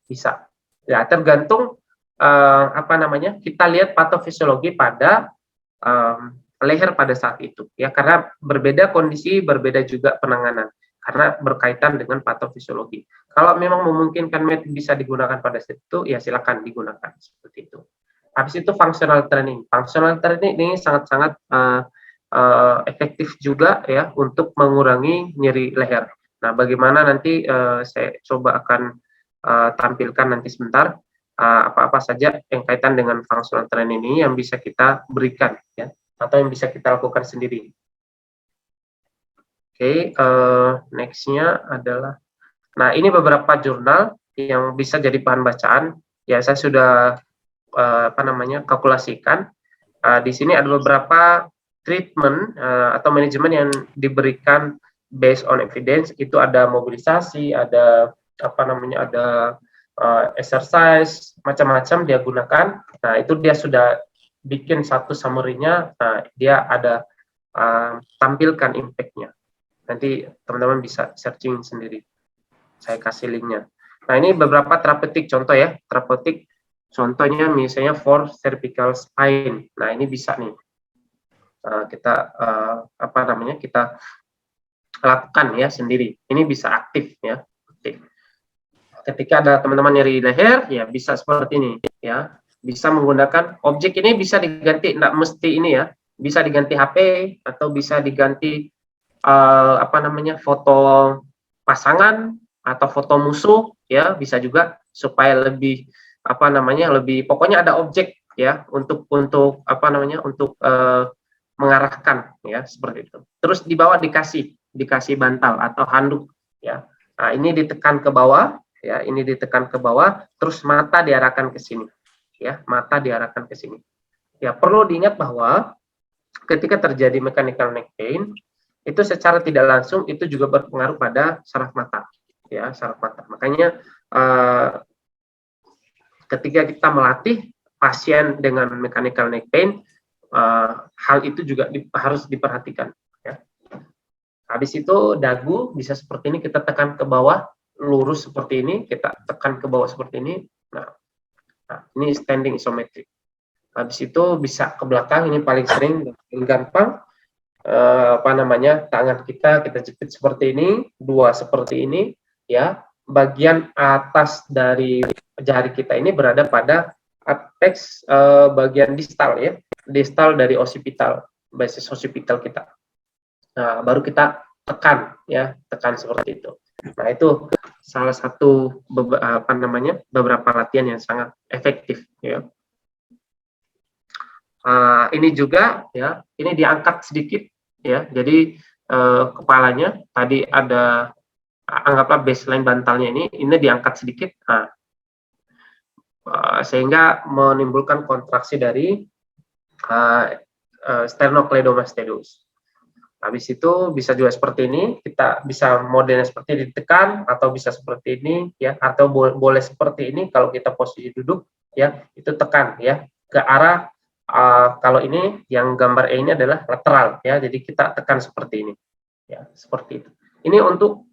bisa, ya, tergantung kita lihat patofisiologi pada leher pada saat itu, ya, karena berbeda kondisi, berbeda juga penanganan, karena berkaitan dengan patofisiologi. Kalau memang memungkinkan bisa digunakan pada saat itu, ya silakan digunakan seperti itu. Habis itu functional training. Functional training ini sangat-sangat efektif juga, ya, untuk mengurangi nyeri leher. Nah, bagaimana nanti saya coba akan tampilkan nanti sebentar apa-apa saja yang kaitan dengan functional training ini yang bisa kita berikan, ya, atau yang bisa kita lakukan sendiri. Oke, next-nya adalah, nah, ini beberapa jurnal yang bisa jadi bahan bacaan. Ya, saya sudah kalkulasikan. Di sini ada beberapa treatment atau manajemen yang diberikan based on evidence. Itu ada mobilisasi, ada ada exercise, macam-macam dia gunakan. Nah, itu dia sudah bikin satu summary-nya. Nah, dia ada tampilkan impact-nya. Nanti teman-teman bisa searching sendiri. Saya kasih link-nya. Nah, ini beberapa terapeutik contoh, ya. Terapeutik contohnya misalnya for cervical spine. Nah, ini bisa nih. Kita kita lakukan, ya, sendiri. Ini bisa aktif, ya. Aktif. Ketika ada teman-teman nyeri leher, ya bisa seperti ini, ya. Bisa menggunakan objek ini, bisa diganti, enggak mesti ini, ya. Bisa diganti HP atau bisa diganti foto pasangan atau foto musuh, ya, bisa juga, supaya lebih lebih pokoknya ada objek ya untuk apa namanya, untuk mengarahkan ya seperti itu. Terus di bawah dikasih bantal atau handuk ya. Nah, ini ditekan ke bawah ya, ini ditekan ke bawah, terus mata diarahkan ke sini ya, mata diarahkan ke sini. Ya, perlu diingat bahwa ketika terjadi mechanical neck pain itu secara tidak langsung itu juga berpengaruh pada saraf mata ya, saraf mata. Makanya ketika kita melatih pasien dengan mechanical neck pain, hal itu juga harus diperhatikan ya. Habis itu dagu bisa seperti ini, kita tekan ke bawah lurus seperti ini, kita tekan ke bawah seperti ini. Nah ini standing isometric. Habis itu bisa ke belakang, ini paling sering dan gampang. Apa namanya, tangan kita jepit seperti ini, dua seperti ini ya. Bagian atas dari jari kita ini berada pada apex bagian distal ya, distal dari occipital, basis occipital kita. Nah, baru kita tekan ya, tekan seperti itu. Nah, itu salah satu apa namanya, beberapa latihan yang sangat efektif ya. Ini juga ya, ini diangkat sedikit ya. Jadi kepalanya tadi ada, anggaplah baseline bantalnya ini diangkat sedikit. Nah, sehingga menimbulkan kontraksi dari sternocleidomastoideus. Habis itu bisa juga seperti ini, kita bisa modelnya seperti ditekan atau bisa seperti ini ya, atau boleh seperti ini kalau kita posisi duduk ya, itu tekan ya ke arah kalau ini yang gambar E ini adalah lateral ya, jadi kita tekan seperti ini ya, seperti itu. Ini untuk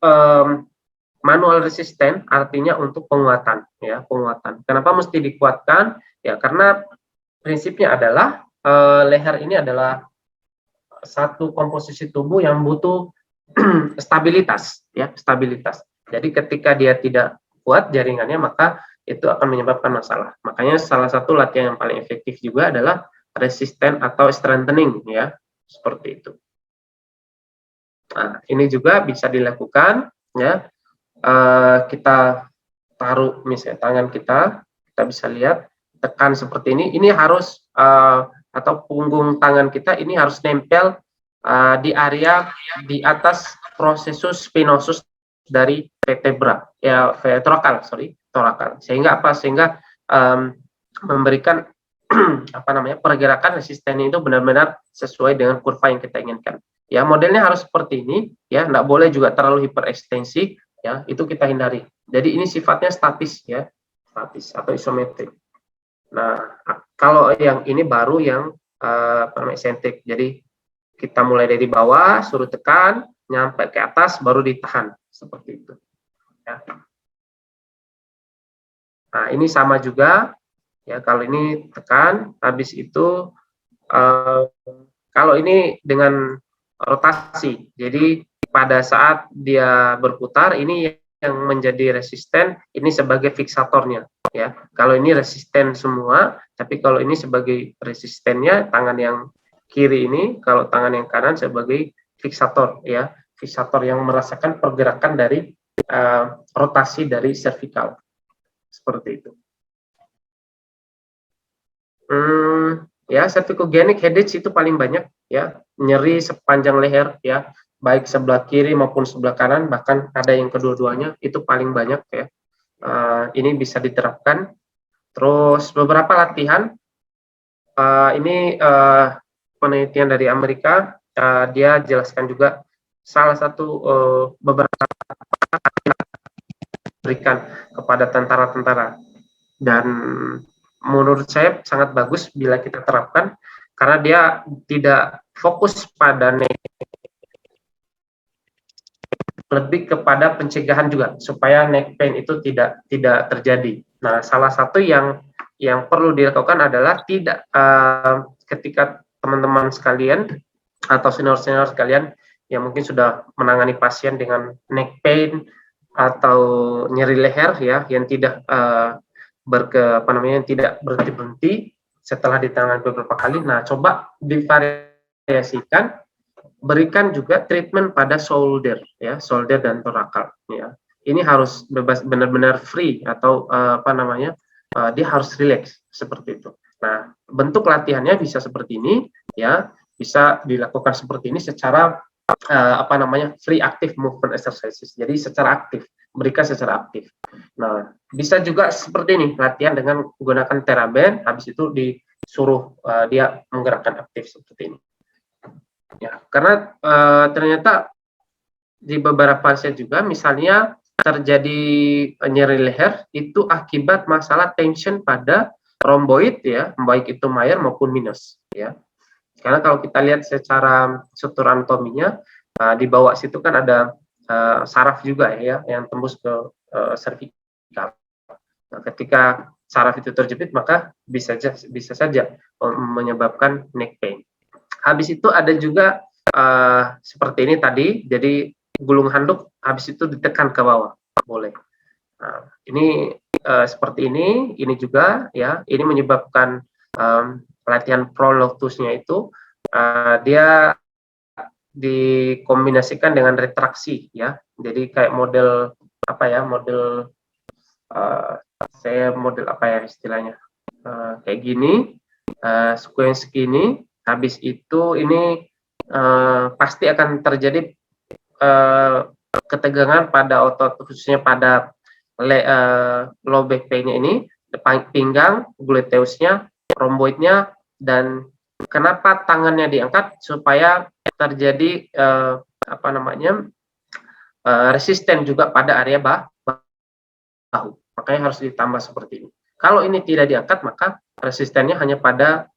manual resistant, artinya untuk penguatan ya, penguatan. Kenapa mesti dikuatkan? Ya karena prinsipnya adalah leher ini adalah satu komposisi tubuh yang butuh stabilitas ya, stabilitas. Jadi ketika dia tidak kuat jaringannya, maka itu akan menyebabkan masalah. Makanya salah satu latihan yang paling efektif juga adalah resisten atau strengthening ya, seperti itu. Nah, ini juga bisa dilakukan ya. Kita taruh misalnya tangan kita bisa lihat, tekan seperti ini. Ini harus atau punggung tangan kita ini harus nempel di area di atas processus spinosus dari vertebra ya, thoracal. Sehingga apa? Sehingga memberikan apa namanya, pergerakan resisten itu benar-benar sesuai dengan kurva yang kita inginkan. Ya, modelnya harus seperti ini ya, enggak boleh juga terlalu hiperekstensi ya, itu kita hindari. Jadi ini sifatnya statis ya, statis atau isometrik. Nah, kalau yang ini baru yang eccentric. Jadi kita mulai dari bawah, suruh tekan, nyampe ke atas, baru ditahan seperti itu. Ya. Nah, ini sama juga ya, kalau ini tekan, habis itu kalau ini dengan rotasi. Jadi pada saat dia berputar, ini yang menjadi resisten, ini sebagai fiksatornya ya. Kalau ini resisten semua, tapi kalau ini sebagai resistennya tangan yang kiri ini, kalau tangan yang kanan sebagai fiksator ya, fiksator yang merasakan pergerakan dari rotasi dari cervical seperti itu. Ya, cervicogenic headache itu paling banyak ya, nyeri sepanjang leher ya, baik sebelah kiri maupun sebelah kanan, bahkan ada yang kedua-duanya, itu paling banyak ya. Ini bisa diterapkan. Terus beberapa latihan, ini penelitian dari Amerika, dia jelaskan juga salah satu beberapa berikan kepada tentara-tentara, dan menurut saya sangat bagus bila kita terapkan, karena dia tidak fokus pada lebih kepada pencegahan juga supaya neck pain itu tidak terjadi. Nah, salah satu yang perlu dilakukan adalah tidak ketika teman-teman sekalian atau senior-senior sekalian yang mungkin sudah menangani pasien dengan neck pain atau nyeri leher ya, yang tidak tidak berhenti setelah ditangani beberapa kali. Nah, coba divariasikan, berikan juga treatment pada shoulder ya, shoulder dan thoracal ya. Ini harus bebas, benar-benar free atau dia harus relax seperti itu. Nah, bentuk latihannya bisa seperti ini, ya, bisa dilakukan seperti ini secara free active movement exercises. Jadi secara aktif, berikan secara aktif. Nah, bisa juga seperti ini, latihan dengan menggunakan TheraBand, habis itu disuruh dia menggerakkan aktif seperti ini. Ya, karena ternyata di beberapa pasien juga, misalnya terjadi nyeri leher itu akibat masalah tension pada romboid, ya, baik itu Meyer maupun minus, ya. Karena kalau kita lihat secara struktur anatominya, di bawah situ kan ada saraf juga, ya, yang tembus ke cervical. Nah, ketika saraf itu terjepit, maka bisa saja menyebabkan neck pain. Habis itu ada juga seperti ini tadi, jadi gulung handuk habis itu ditekan ke bawah, boleh. Nah, ini seperti ini juga, ya, ini menyebabkan latihan proloctusnya itu dia dikombinasikan dengan retraksi, ya. Jadi kayak model model apa ya istilahnya, kayak gini, sequence gini. Habis itu ini pasti akan terjadi ketegangan pada otot, khususnya pada low back pain-nya ini, pinggang, gluteusnya, romboidnya, dan kenapa tangannya diangkat supaya terjadi resisten juga pada area bahu. Makanya harus ditambah seperti ini. Kalau ini tidak diangkat, maka resistennya hanya pada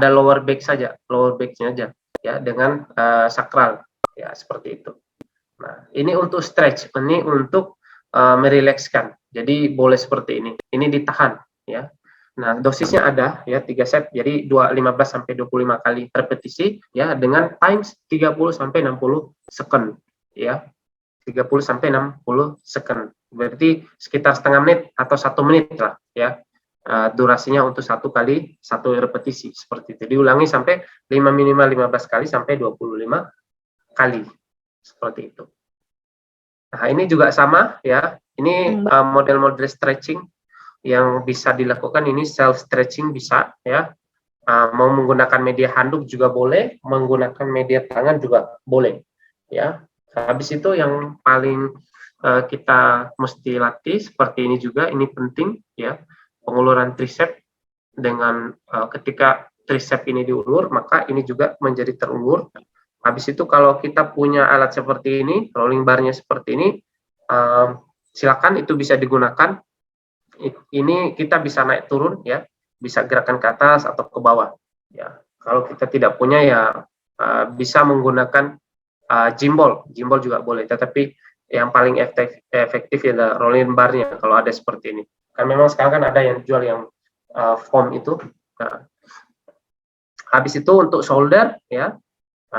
lower back saja, lower back-nya aja, ya, dengan sakral, ya, seperti itu. Nah, ini untuk stretch, ini untuk merilekskan. Jadi boleh seperti ini. Ini ditahan, ya. Nah, dosisnya ada, ya, 3 set. Jadi 15 sampai 25 kali repetisi, ya, dengan times 30 sampai 60 second, ya. 30 sampai 60 second. Berarti sekitar setengah menit atau 1 menit lah, ya. Durasinya untuk satu repetisi seperti itu. Diulangi sampai minimal 15 kali sampai 25 kali. Seperti itu. Nah, ini juga sama, ya. Ini model-model stretching yang bisa dilakukan. Ini self stretching bisa, ya. Mau menggunakan media handuk juga boleh, menggunakan media tangan juga boleh, ya. Habis itu yang paling kita mesti latih seperti ini juga, ini penting, ya. Penguluran tricep dengan ketika tricep ini diulur, maka ini juga menjadi terulur. Habis itu kalau kita punya alat seperti ini, rolling bar-nya seperti ini, silakan itu bisa digunakan. Ini kita bisa naik turun, ya, bisa gerakan ke atas atau ke bawah, ya. Kalau kita tidak punya, ya, bisa menggunakan gimbal juga boleh, tetapi yang paling efektif adalah rolling bar-nya kalau ada seperti ini. Kan memang sekarang kan ada yang jual yang foam itu. Nah, habis itu untuk shoulder, ya,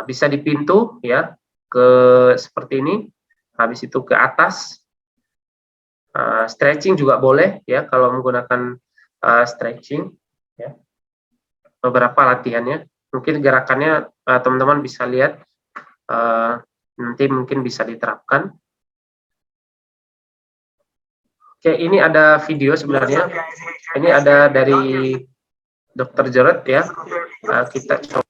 bisa di pintu, ya, ke seperti ini. Habis itu ke atas. Stretching juga boleh, ya, kalau menggunakan stretching, ya. Beberapa latihannya, mungkin gerakannya teman-teman bisa lihat, nanti mungkin bisa diterapkan. Oke, ini ada video sebenarnya. Ini ada dari Dr. Jarod, ya. Kita coba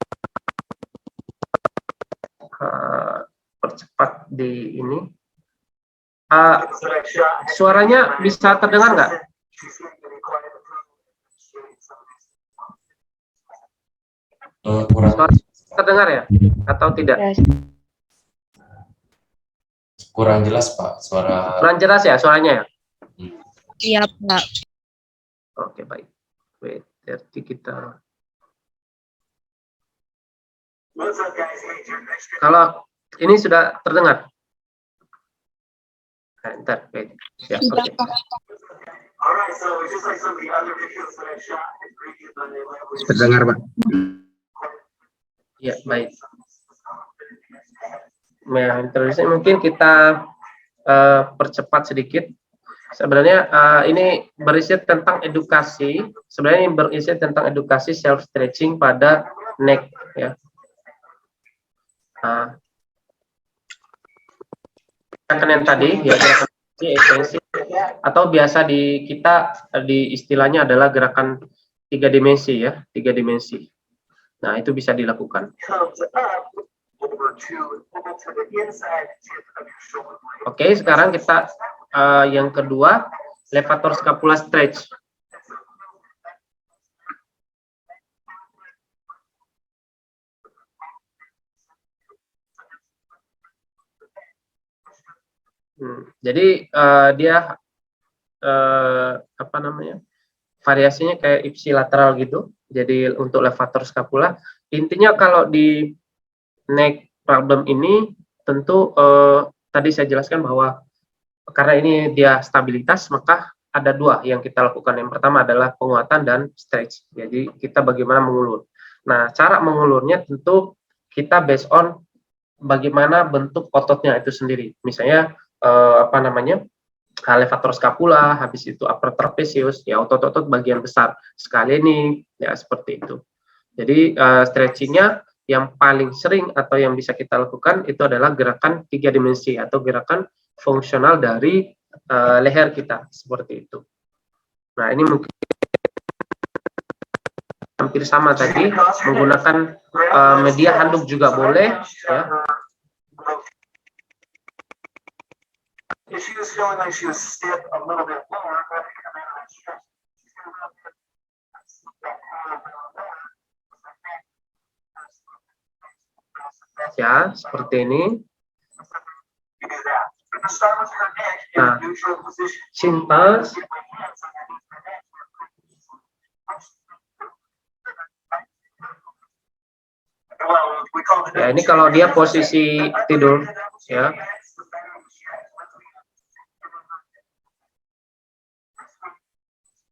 percepat di ini. Suaranya bisa terdengar nggak? Suara terdengar, ya? Atau tidak? Kurang jelas, Pak, suara. Kurang jelas, ya, suaranya, ya? Iya, Pak. Oke, baik. Berarti kita... Kalau ini sudah terdengar? Ntar, wait. Ya, Sudah, okay. Pak. Terdengar, Pak. Ya, baik. Nah, terus mungkin kita percepat sedikit. Sebenarnya ini berisi tentang edukasi. Sebenarnya ini berisi tentang edukasi self stretching pada neck, ya. Gerakan yang tadi, ya, gerakan ekstensi, atau biasa di kita di istilahnya adalah gerakan tiga dimensi ya, tiga dimensi. Nah, itu bisa dilakukan. Oke, sekarang kita yang kedua, levator scapula stretch. Jadi dia apa namanya, variasinya kayak ipsilateral gitu. Jadi untuk levator scapula, intinya kalau di neck problem ini tentu tadi saya jelaskan bahwa karena ini dia stabilitas, maka ada dua yang kita lakukan. Yang pertama adalah penguatan dan stretch. Jadi kita bagaimana mengulur. Nah, cara mengulurnya tentu kita based on bagaimana bentuk ototnya itu sendiri. Misalnya apa namanya, levator scapula, habis itu upper trapezius, ya otot-otot bagian besar, scalene, ya seperti itu. Jadi stretchingnya yang paling sering atau yang bisa kita lakukan itu adalah gerakan tiga dimensi atau gerakan fungsional dari leher kita, seperti itu. Nah, ini mungkin hampir sama tadi, menggunakan media handuk juga boleh, ya. Ya, seperti ini. Nah, simpas. Ya, ini kalau dia posisi tidur, ya.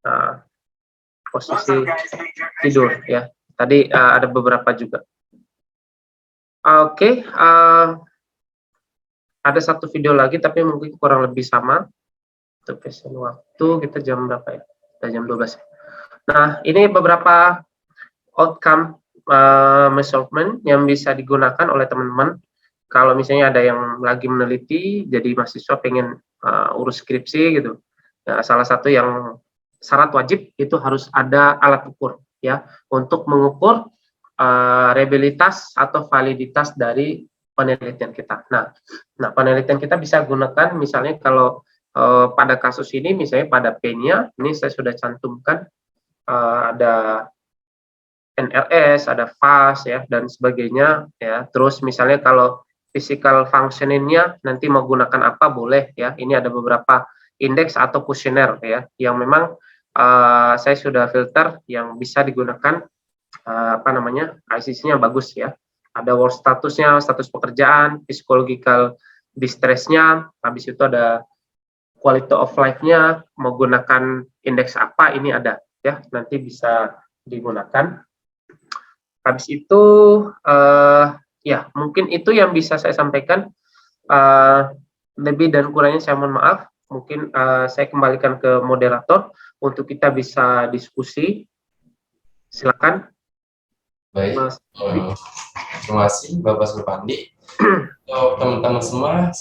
Nah, posisi tidur, ya. Tadi ada beberapa juga. Oke, ada satu video lagi, tapi mungkin kurang lebih sama. Untuk passion waktu, kita jam berapa ya? Kita jam 12. Nah, ini beberapa outcome measurement yang bisa digunakan oleh teman-teman. Kalau misalnya ada yang lagi meneliti, jadi mahasiswa pengen urus skripsi gitu. Ya, salah satu yang syarat wajib itu harus ada alat ukur, ya, untuk mengukur reliabilitas atau validitas dari penelitian kita. Nah, penelitian kita bisa gunakan misalnya kalau pada kasus ini, misalnya pada P-nya, ini saya sudah cantumkan ada NRS, ada FAS, ya, dan sebagainya, ya. Terus misalnya kalau physical functioning-nya nanti mau gunakan apa boleh, ya. Ini ada beberapa indeks atau kuesioner, ya, yang memang saya sudah filter yang bisa digunakan apa namanya, ICC-nya bagus, ya. Ada work statusnya, status pekerjaan, psychological distress-nya, habis itu ada quality of life-nya, menggunakan indeks apa, ini ada, ya, nanti bisa digunakan. Habis itu ya mungkin itu yang bisa saya sampaikan, lebih dan kurangnya saya mohon maaf. Mungkin saya kembalikan ke moderator untuk kita bisa diskusi. Silakan. Baik, terima kasih Bapak Supandi. Untuk teman-teman semua,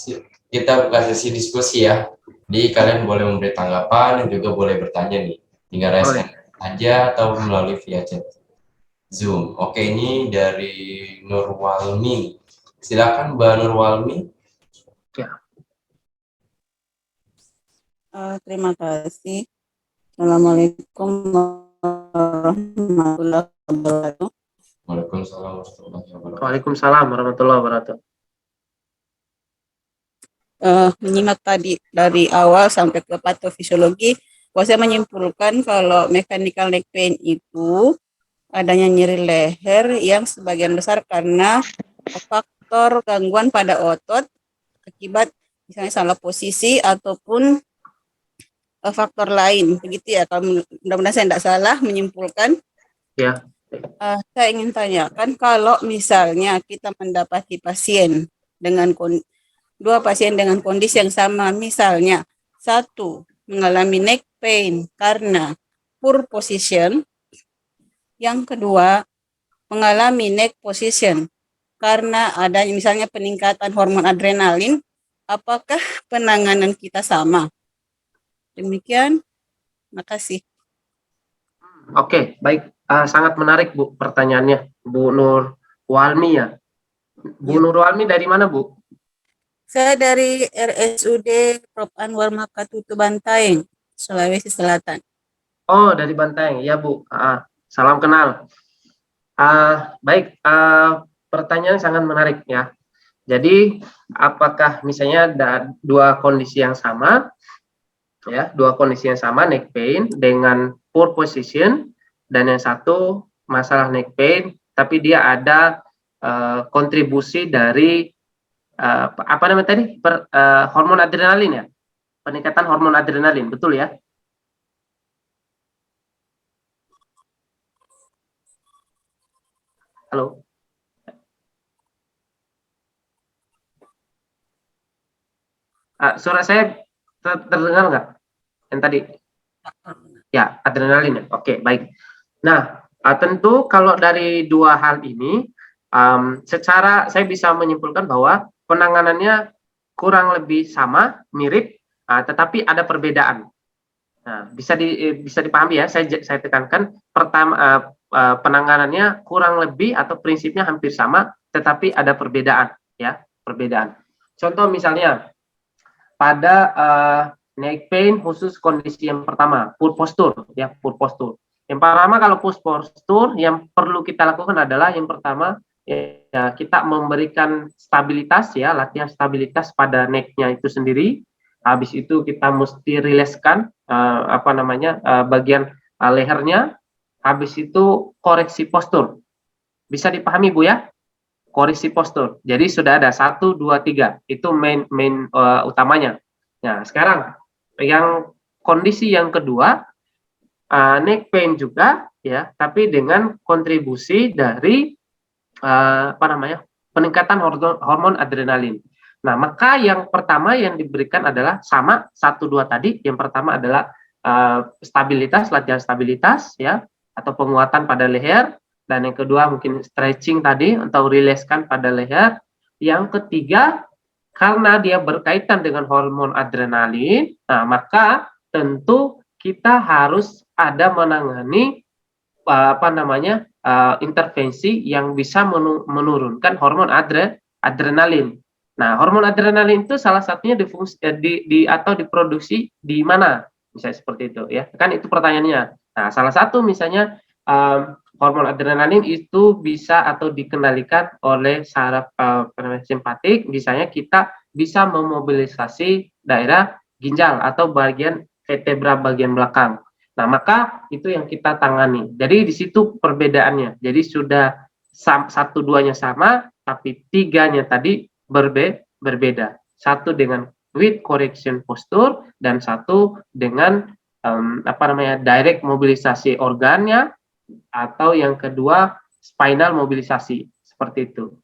kita buka sesi diskusi ya. Jadi kalian boleh memberi tanggapan dan juga boleh bertanya nih. Tinggal raise hand aja atau melalui via chat Zoom. Oke, ini dari Nurwalmi. Silakan Mbak Nurwalmi. Ya. Terima kasih. Assalamualaikum warahmatullahi wabarakatuh. Waalaikumsalam warahmatullahi wabarakatuh. Waalaikumsalam warahmatullahi wabarakatuh. Menyimak tadi dari awal sampai ke patofisiologi, saya menyimpulkan kalau mechanical neck pain itu adanya nyeri leher yang sebagian besar karena faktor gangguan pada otot akibat misalnya salah posisi ataupun faktor lain, begitu ya. Kalau mudah-mudahan saya tidak salah menyimpulkan. Ya. Saya ingin tanyakan, kalau misalnya kita mendapati pasien dengan dua pasien dengan kondisi yang sama, misalnya satu mengalami neck pain karena poor position, yang kedua mengalami neck position karena adanya misalnya peningkatan hormon adrenalin, apakah penanganan kita sama? Demikian, makasih. Oke, baik. Sangat menarik, Bu, pertanyaannya. Bu Nur Walmi ya. Bu Ya. Nur Walmi dari mana, Bu? Saya dari RSUD Prof. Anwar Makatutu Bantaeng, Sulawesi Selatan. Oh, dari Bantaeng. Ya, Bu. Salam kenal. Baik, pertanyaan sangat menarik ya. Jadi, apakah misalnya ada dua kondisi yang sama, ya, neck pain dengan poor position, dan yang satu masalah neck pain, tapi dia ada kontribusi dari apa namanya tadi, hormon adrenalin ya, peningkatan hormon adrenalin, betul ya? Halo. Suara saya terdengar nggak? Yang tadi? Ya, adrenalin ya. Oke, baik. Nah, tentu kalau dari dua hal ini, secara saya bisa menyimpulkan bahwa penanganannya kurang lebih sama, mirip, tetapi ada perbedaan. Nah, bisa dipahami ya, saya tekankan, pertama, penanganannya kurang lebih atau prinsipnya hampir sama, tetapi ada perbedaan, ya, perbedaan. Contoh misalnya, pada neck pain khusus kondisi yang pertama, poor posture, ya, poor posture. Yang pertama, kalau poor posture, yang perlu kita lakukan adalah yang pertama, ya, kita memberikan stabilitas, ya, latihan stabilitas pada neck-nya itu sendiri. Habis itu kita mesti rileskan bagian lehernya. Habis itu koreksi postur. Bisa dipahami, Bu, ya? Koreksi postur. Jadi sudah ada 1, 2, 3. Itu main utamanya. Nah, sekarang yang kondisi yang kedua, neck pain juga, ya, tapi dengan kontribusi dari peningkatan hormon adrenalin. Nah, maka yang pertama yang diberikan adalah sama 1, 2 tadi. Yang pertama adalah stabilitas, latihan stabilitas, ya, atau penguatan pada leher. Dan yang kedua mungkin stretching tadi atau rileskan pada leher. Yang ketiga, karena dia berkaitan dengan hormon adrenalin, nah maka tentu kita harus ada menangani intervensi yang bisa menurunkan hormon adrenalin. Nah, hormon adrenalin itu salah satunya diproduksi di mana? Misalnya seperti itu, ya. Kan itu pertanyaannya. Nah, salah satu misalnya hormon adrenalin itu bisa atau dikendalikan oleh saraf simpatik. Misalnya kita bisa memobilisasi daerah ginjal atau bagian vertebra bagian belakang. Nah, maka itu yang kita tangani. Jadi di situ perbedaannya. Jadi sudah 1-2-nya sama, tapi 3-nya tadi berbeda. Satu dengan with correction posture dan satu dengan direct mobilisasi organnya, atau yang kedua spinal mobilisasi, seperti itu.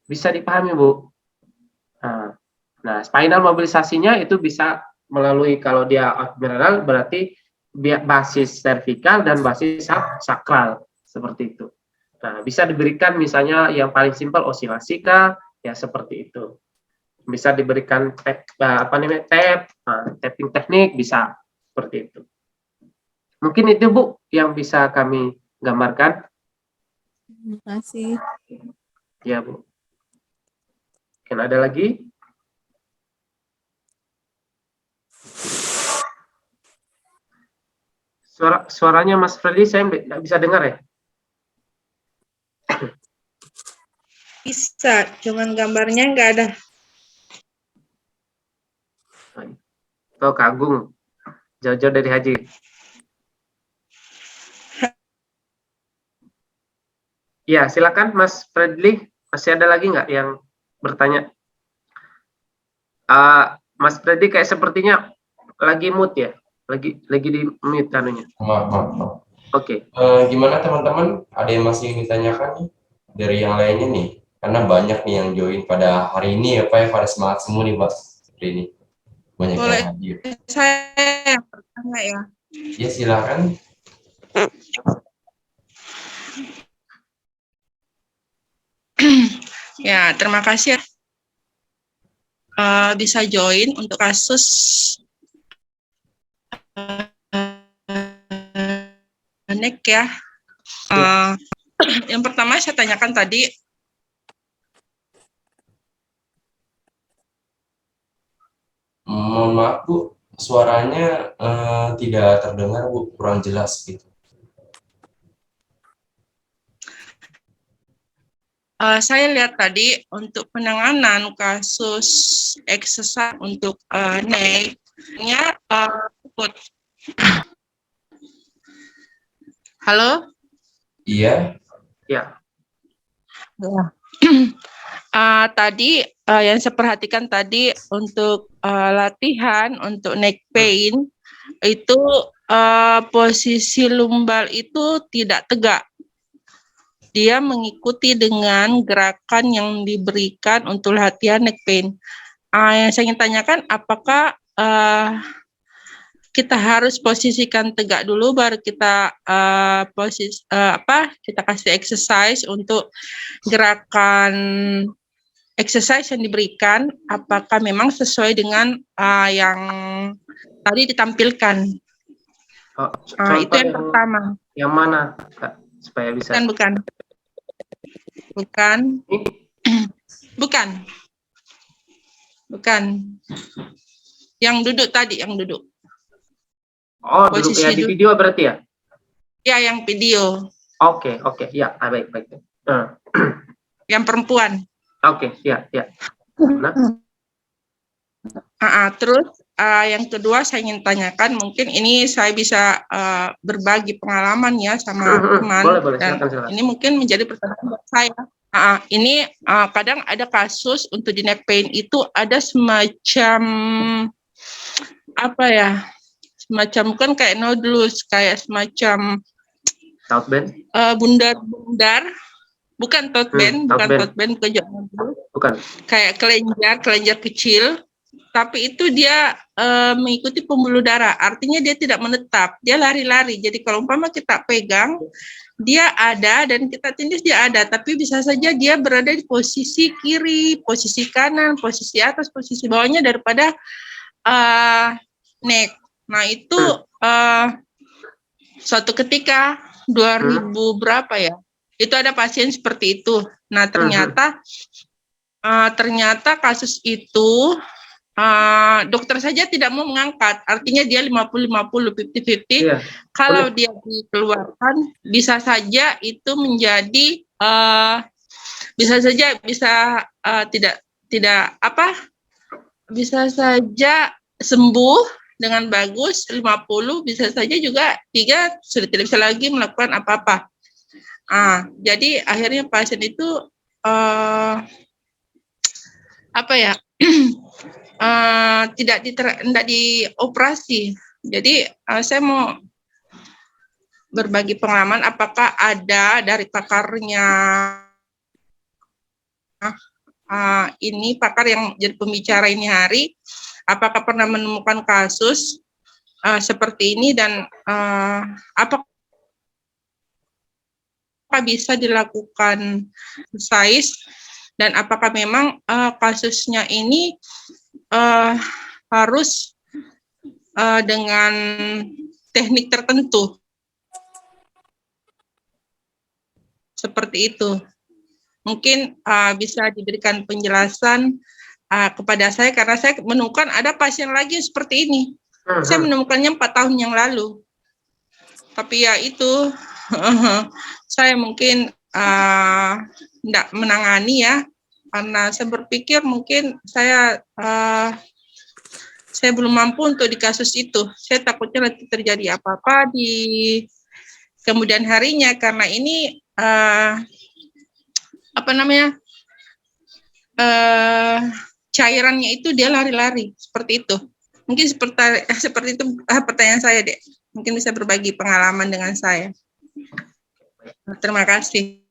Bisa dipahami, Bu? Nah, spinal mobilisasinya itu bisa melalui, kalau dia abdominal berarti basis cervical dan basis sakral, seperti itu. Nah, bisa diberikan misalnya yang paling simpel osilasi kah, ya seperti itu. Bisa diberikan tapping teknik, bisa seperti itu. Mungkin itu, Bu, yang bisa kami gambarkan. Terima kasih. Ya, Bu. Mungkin ada lagi? Suaranya Mas Freddy saya nggak bisa dengar ya? Bisa, cuman gambarnya nggak ada. Tuh, Kak Agung, jauh-jauh dari haji. Ya, silakan Mas Fredly. Masih ada lagi nggak yang bertanya? Mas Fredly kayak sepertinya lagi mute ya? Lagi di mute kanunya. Maaf. Oke. Gimana teman-teman? Ada yang masih ingin ditanyakan nih dari yang lainnya nih? Karena banyak nih yang join pada hari ini ya Pak, ya, pada semangat semua nih Pak. Seperti ini. Banyak Boleh yang hadir. saya yang pertama ya. Ya, silakan. Ya, terima kasih bisa join untuk kasus neck ya. Yang pertama saya tanyakan tadi, Mohon maaf Bu, suaranya tidak terdengar Bu, kurang jelas gitu. saya lihat tadi untuk penanganan kasus exercise untuk neck-nya halo? Iya, Ya. Tadi yang saya perhatikan tadi untuk latihan untuk neck pain itu posisi lumbal itu tidak tegak. Dia mengikuti dengan gerakan yang diberikan untuk latihan neck pain. Yang saya ingin tanyakan, apakah kita harus posisikan tegak dulu baru kita kita kasih exercise untuk gerakan exercise yang diberikan, apakah memang sesuai dengan yang tadi ditampilkan. Itu yang pertama. Yang mana, Kak? Supaya bisa. Bukan. Yang duduk tadi, yang duduk. Oh, duduk ya di video berarti ya? Ya, yang video. Oke. Ya, baik. Yang perempuan. Oke, ya. Nah. Terus yang kedua saya ingin tanyakan, mungkin ini saya bisa berbagi pengalaman ya sama teman. Boleh, dan silakan. Ini mungkin menjadi pertanyaan buat saya. Ini kadang ada kasus untuk di neck pain itu ada semacam apa ya? Semacam bukan kayak nodulus, kayak semacam Tote band? Bundar-bundar. Bukan tote band, bukan kayak kelenjar kecil, tapi itu dia mengikuti pembuluh darah, artinya dia tidak menetap, dia lari-lari. Jadi kalau umpama kita pegang, dia ada, dan kita tindih dia ada, tapi bisa saja dia berada di posisi kiri, posisi kanan, posisi atas, posisi bawahnya daripada neck. Nah itu suatu ketika 2000 berapa ya, itu ada pasien seperti itu. Nah ternyata kasus itu dokter saja tidak mau mengangkat, artinya dia 50-50, 50-50. Yeah. Kalau dia dikeluarkan, bisa saja itu menjadi bisa saja sembuh dengan bagus 50, bisa saja juga 3 sudah tidak bisa lagi melakukan apa-apa. Jadi akhirnya pasien itu tidak dioperasi. Jadi saya mau berbagi pengalaman, apakah ada dari pakarnya ini, pakar yang jadi pembicara ini hari, apakah pernah menemukan kasus seperti ini, dan apakah bisa dilakukan size, dan apakah memang kasusnya ini harus dengan teknik tertentu seperti itu. Mungkin bisa diberikan penjelasan kepada saya, karena saya menemukan ada pasien lagi seperti ini. Saya menemukannya 4 tahun yang lalu, tapi ya itu saya mungkin tidak menangani ya, karena saya berpikir mungkin saya belum mampu untuk di kasus itu. Saya takutnya nanti terjadi apa-apa di kemudian harinya, karena ini cairannya itu dia lari-lari seperti itu. Mungkin seperti itu pertanyaan saya, Dek. Mungkin bisa berbagi pengalaman dengan saya. Terima kasih.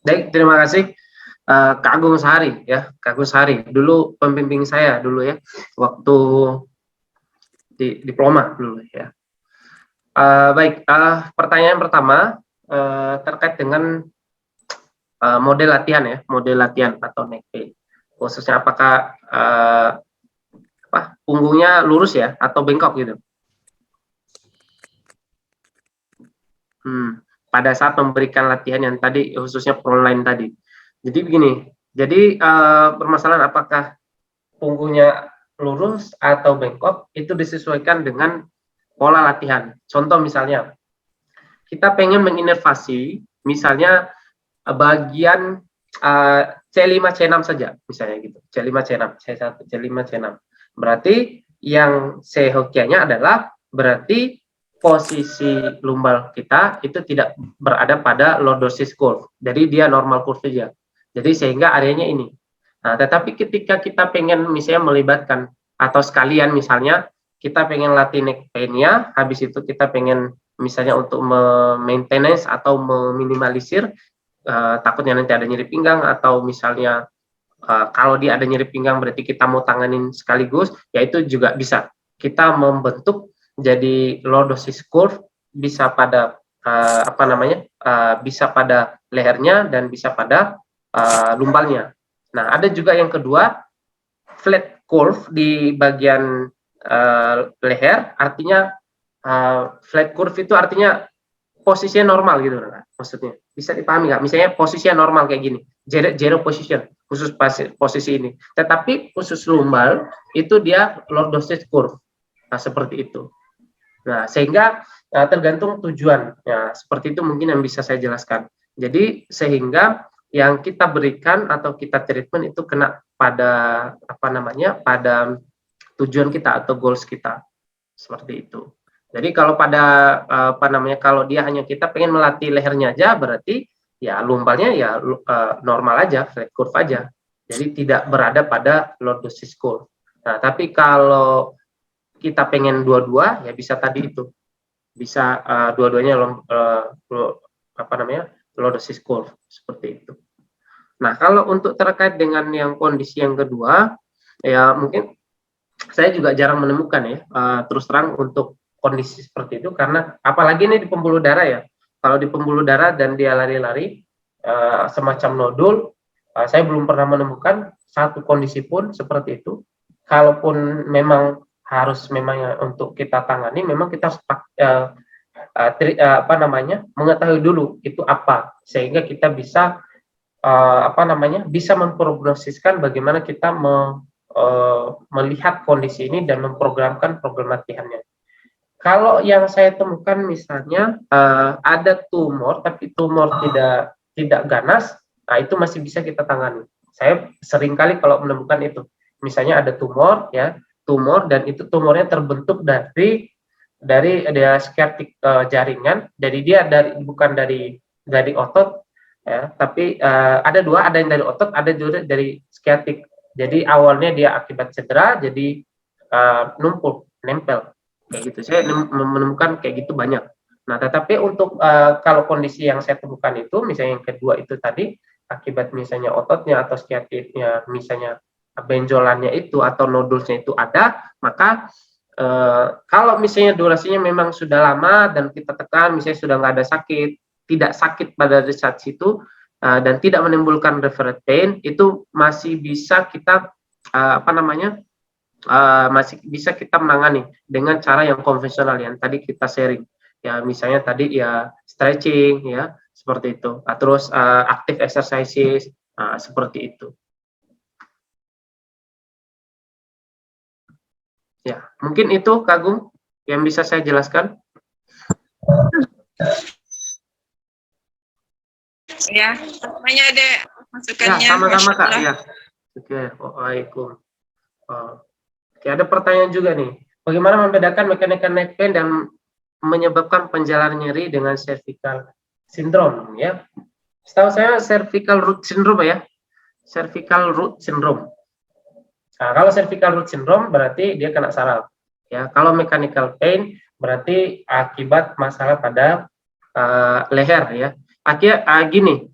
Baik, terima kasih Kak Agung Sehari ya, Kak Agung Sehari. Dulu pembimbing saya dulu ya, waktu di diploma dulu ya. Baik, pertanyaan pertama terkait dengan model latihan atau neck pain. Khususnya apakah punggungnya lurus ya atau bengkok gitu. pada saat memberikan latihan yang tadi khususnya frontline tadi. Jadi begini, jadi permasalahan apakah punggungnya lurus atau bengkok itu disesuaikan dengan pola latihan. Contoh misalnya, kita pengen menginervasi misalnya bagian C5 C6 saja misalnya gitu. C5 C6, C1 C5 C6. Berarti yang sehokianya adalah berarti posisi lumbar kita itu tidak berada pada lordosis curve. Jadi dia normal curve saja. Jadi sehingga areanya ini. Nah, tetapi ketika kita pengen misalnya melibatkan atau sekalian misalnya kita pengen latih neck pain-nya, habis itu kita pengen misalnya untuk maintenance atau meminimalisir takutnya nanti ada nyeri pinggang atau misalnya kalau dia ada nyeri pinggang berarti kita mau tanganin sekaligus, ya itu juga bisa. Kita membentuk jadi lordosis curve bisa pada bisa pada lehernya dan bisa pada lumbalnya. Nah, ada juga yang kedua flat curve di bagian leher, artinya flat curve itu artinya posisinya normal gitu kan, maksudnya bisa dipahami nggak? Misalnya posisinya normal kayak gini, zero position khusus posisi ini, tetapi khusus lumbar itu dia lordosis curve, nah seperti itu. Nah sehingga tergantung tujuan, ya seperti itu mungkin yang bisa saya jelaskan. Jadi sehingga yang kita berikan atau kita treatment itu kena pada pada tujuan kita atau goals kita, seperti itu. Jadi kalau pada kalau dia hanya kita pengen melatih lehernya aja, berarti ya lumbalnya ya normal aja, flat curve aja. Jadi tidak berada pada lordosis curve. Nah, tapi kalau kita pengen dua-dua, ya bisa tadi itu, bisa dua-duanya lordosis curve seperti itu. Nah, kalau untuk terkait dengan yang kondisi yang kedua, ya mungkin saya juga jarang menemukan ya, terus terang untuk kondisi seperti itu, karena apalagi ini di pembuluh darah ya. Kalau di pembuluh darah dan dia lari-lari semacam nodul, saya belum pernah menemukan satu kondisi pun seperti itu. Kalaupun memang harus untuk kita tangani, memang kita mengetahui dulu itu apa, sehingga kita bisa bisa memprognosiskan bagaimana kita melihat kondisi ini dan memprogramkan program latihannya. Kalau yang saya temukan misalnya ada tumor tapi tumor tidak ganas, nah itu masih bisa kita tangani. Saya sering kali kalau menemukan itu, misalnya ada tumor dan itu tumornya terbentuk dari sciatic jaringan, jadi dia bukan dari otot ya, tapi ada dua, ada yang dari otot, ada juga dari sciatic. Jadi awalnya dia akibat cedera, jadi numpuk, nempel, kayak gitu. Saya menemukan kayak gitu banyak. Nah, tetapi untuk kalau kondisi yang saya temukan itu, misalnya yang kedua itu tadi, akibat misalnya ototnya atau sciaticnya, misalnya benjolannya itu atau nodulnya itu ada, maka kalau misalnya durasinya memang sudah lama dan kita tekan, misalnya sudah nggak ada sakit, tidak sakit pada saat situ, dan tidak menimbulkan referred pain, itu masih bisa kita masih bisa kita menangani dengan cara yang konvensional yang tadi kita sharing ya, misalnya tadi ya stretching ya seperti itu, terus active exercises seperti itu ya. Mungkin itu Kak Agung yang bisa saya jelaskan. Ya, semuanya ada masukannya. Ya, sama-sama Kak. Ya. Oke, waalaikum. Oke, ada pertanyaan juga nih. Bagaimana membedakan mechanical neck pain dan menyebabkan penjalanan nyeri dengan cervical syndrome ya? Setahu saya cervical root syndrome ya. Cervical root syndrome. Nah, kalau cervical root syndrome berarti dia kena saraf. Ya, kalau mechanical pain berarti akibat masalah pada leher ya. Akhirnya gini,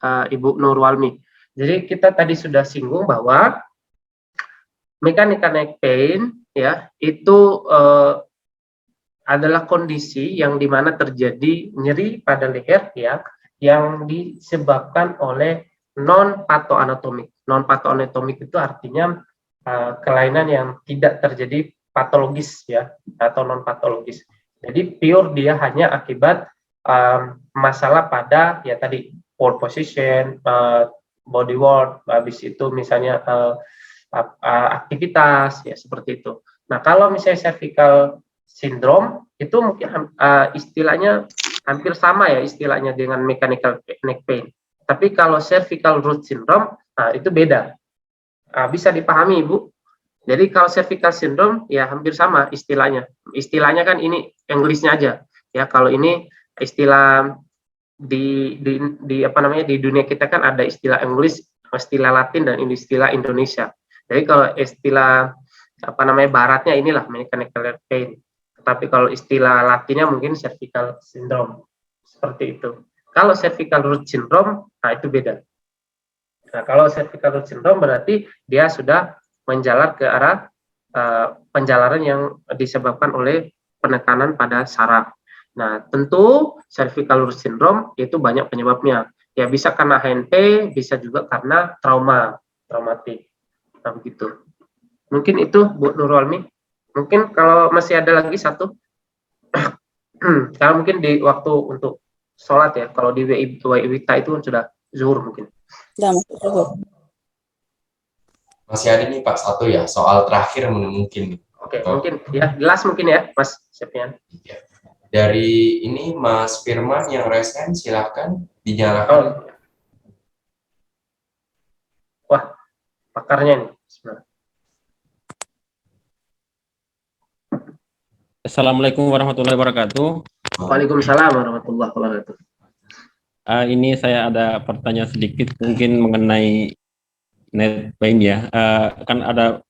Ibu Nurwalmi. Jadi kita tadi sudah singgung bahwa mechanical neck pain ya itu adalah kondisi yang dimana terjadi nyeri pada leher ya, yang disebabkan oleh non patoanatomik. Non patoanatomik itu artinya kelainan yang tidak terjadi patologis ya, atau non patologis. Jadi pure dia hanya akibat masalah pada ya tadi pole position, body work, habis itu misalnya aktivitas ya seperti itu. Nah kalau misalnya cervical syndrome itu mungkin istilahnya hampir sama ya istilahnya dengan mechanical neck pain. Tapi kalau cervical root syndrome, nah itu beda. Bisa dipahami Ibu? Jadi kalau cervical syndrome ya hampir sama istilahnya. Istilahnya kan ini Englishnya aja. Ya kalau ini istilah di apa namanya di dunia kita kan ada istilah English, istilah Latin dan istilah Indonesia. Jadi kalau istilah apa namanya baratnya inilah mechanical pain. Tapi kalau istilah Latinnya mungkin cervical syndrome. Seperti itu. Kalau cervical root syndrome, nah itu beda. Nah, kalau cervical root syndrome berarti dia sudah menjalar ke arah penjalaran yang disebabkan oleh penekanan pada saraf. Nah, tentu cervical root syndrome itu banyak penyebabnya. Ya bisa karena HNP, bisa juga karena traumatik. Nah, begitu. Mungkin itu Bu Nurulmi. Mungkin kalau masih ada lagi satu, kalau mungkin di waktu untuk sholat ya, kalau di WITA itu sudah zuhur mungkin. Sudah masuk zuhur. Masih ada nih Pak satu ya, soal terakhir mungkin. Oke, mungkin ya jelas mungkin ya Mas Septian. Dari ini Mas Firman yang resen, silahkan dinyalakan. Wah, pakarnya nih. Assalamualaikum warahmatullahi wabarakatuh. Waalaikumsalam warahmatullahi wabarakatuh. Ini saya ada pertanyaan sedikit mungkin mengenai neck pain ya. Kan ada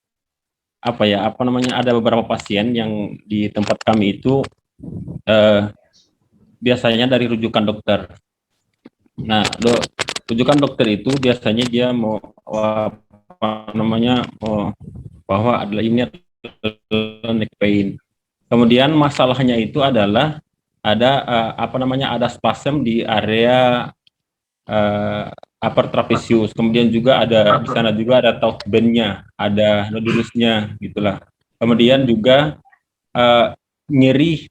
ada beberapa pasien yang di tempat kami itu biasanya dari rujukan dokter. Nah, rujukan dokter itu biasanya dia mau bahwa adalah ini adalah neck pain. Kemudian masalahnya itu adalah ada ada spasm di area upper trapezius, kemudian juga ada di sana juga ada taut band-nya, ada nodulusnya gitulah. Kemudian juga nyeri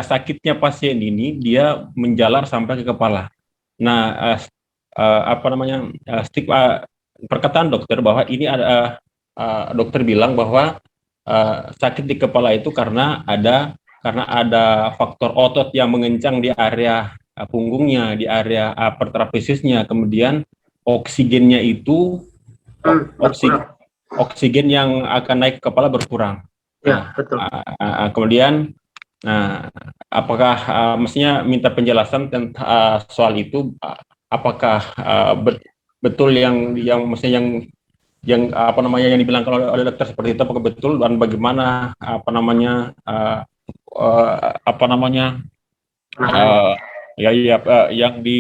sakitnya pasien ini dia menjalar sampai ke kepala. Nah, perkataan dokter bahwa ini ada dokter bilang bahwa sakit di kepala itu karena ada faktor otot yang mengencang di area punggungnya, di area upper trapeziusnya, kemudian oksigennya itu oksigen yang akan naik ke kepala berkurang. Ya, betul. Kemudian, apakah mestinya minta penjelasan tentang soal itu? Apakah betul yang mestinya yang dibilang oleh dokter seperti itu apakah betul, dan bagaimana yang di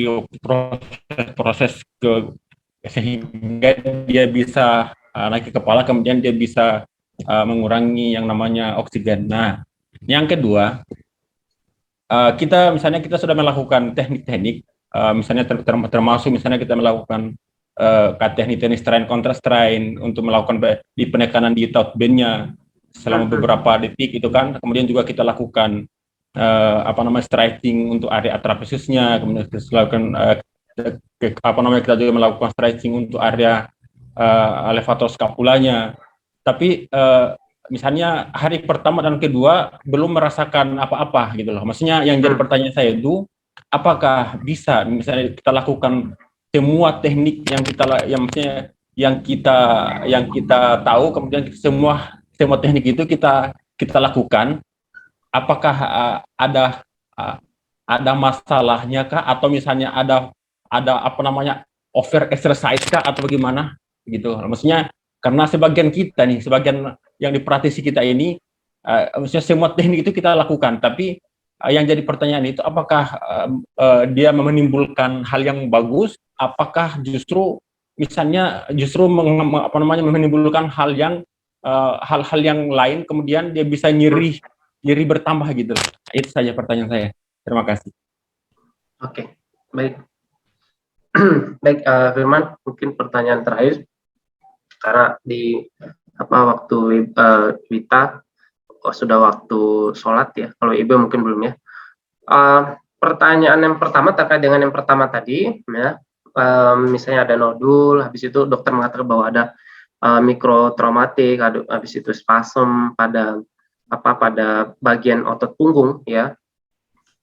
proses ke sehingga dia bisa naik ke kepala, kemudian dia bisa mengurangi yang namanya oksigen. Nah, yang kedua, kita sudah melakukan teknik-teknik, misalnya termasuk misalnya kita melakukan teknik strain kontra strain untuk melakukan di penekanan di taut band-nya selama beberapa detik itu kan. Kemudian juga kita lakukan stretching untuk area trapeziusnya, kemudian kita lakukan kita juga melakukan stretching untuk area elevator scapulanya. Tapi misalnya hari pertama dan kedua belum merasakan apa-apa gitu loh. Maksudnya yang jadi pertanyaan saya itu, apakah bisa misalnya kita lakukan semua teknik yang kita tahu, kemudian semua teknik itu kita lakukan, apakah ada masalahnya kah, atau misalnya ada over exercise kah, atau bagaimana gitu. Maksudnya karena sebagian yang di praktisi kita ini maksudnya semua teknik itu kita lakukan, tapi yang jadi pertanyaan itu apakah dia menimbulkan hal yang bagus, apakah justru menimbulkan hal-hal yang lain, kemudian dia bisa nyeri bertambah gitu. Itu saja pertanyaan saya. Terima kasih. Oke, baik. Baik, Firman, mungkin pertanyaan terakhir, karena di waktu Wita sudah waktu sholat ya. Kalau Ibu mungkin belum ya. Pertanyaan yang pertama terkait dengan yang pertama tadi, ya, misalnya ada nodul, habis itu dokter mengatakan bahwa ada mikrotraumatik, habis itu spasm pada bagian otot punggung ya.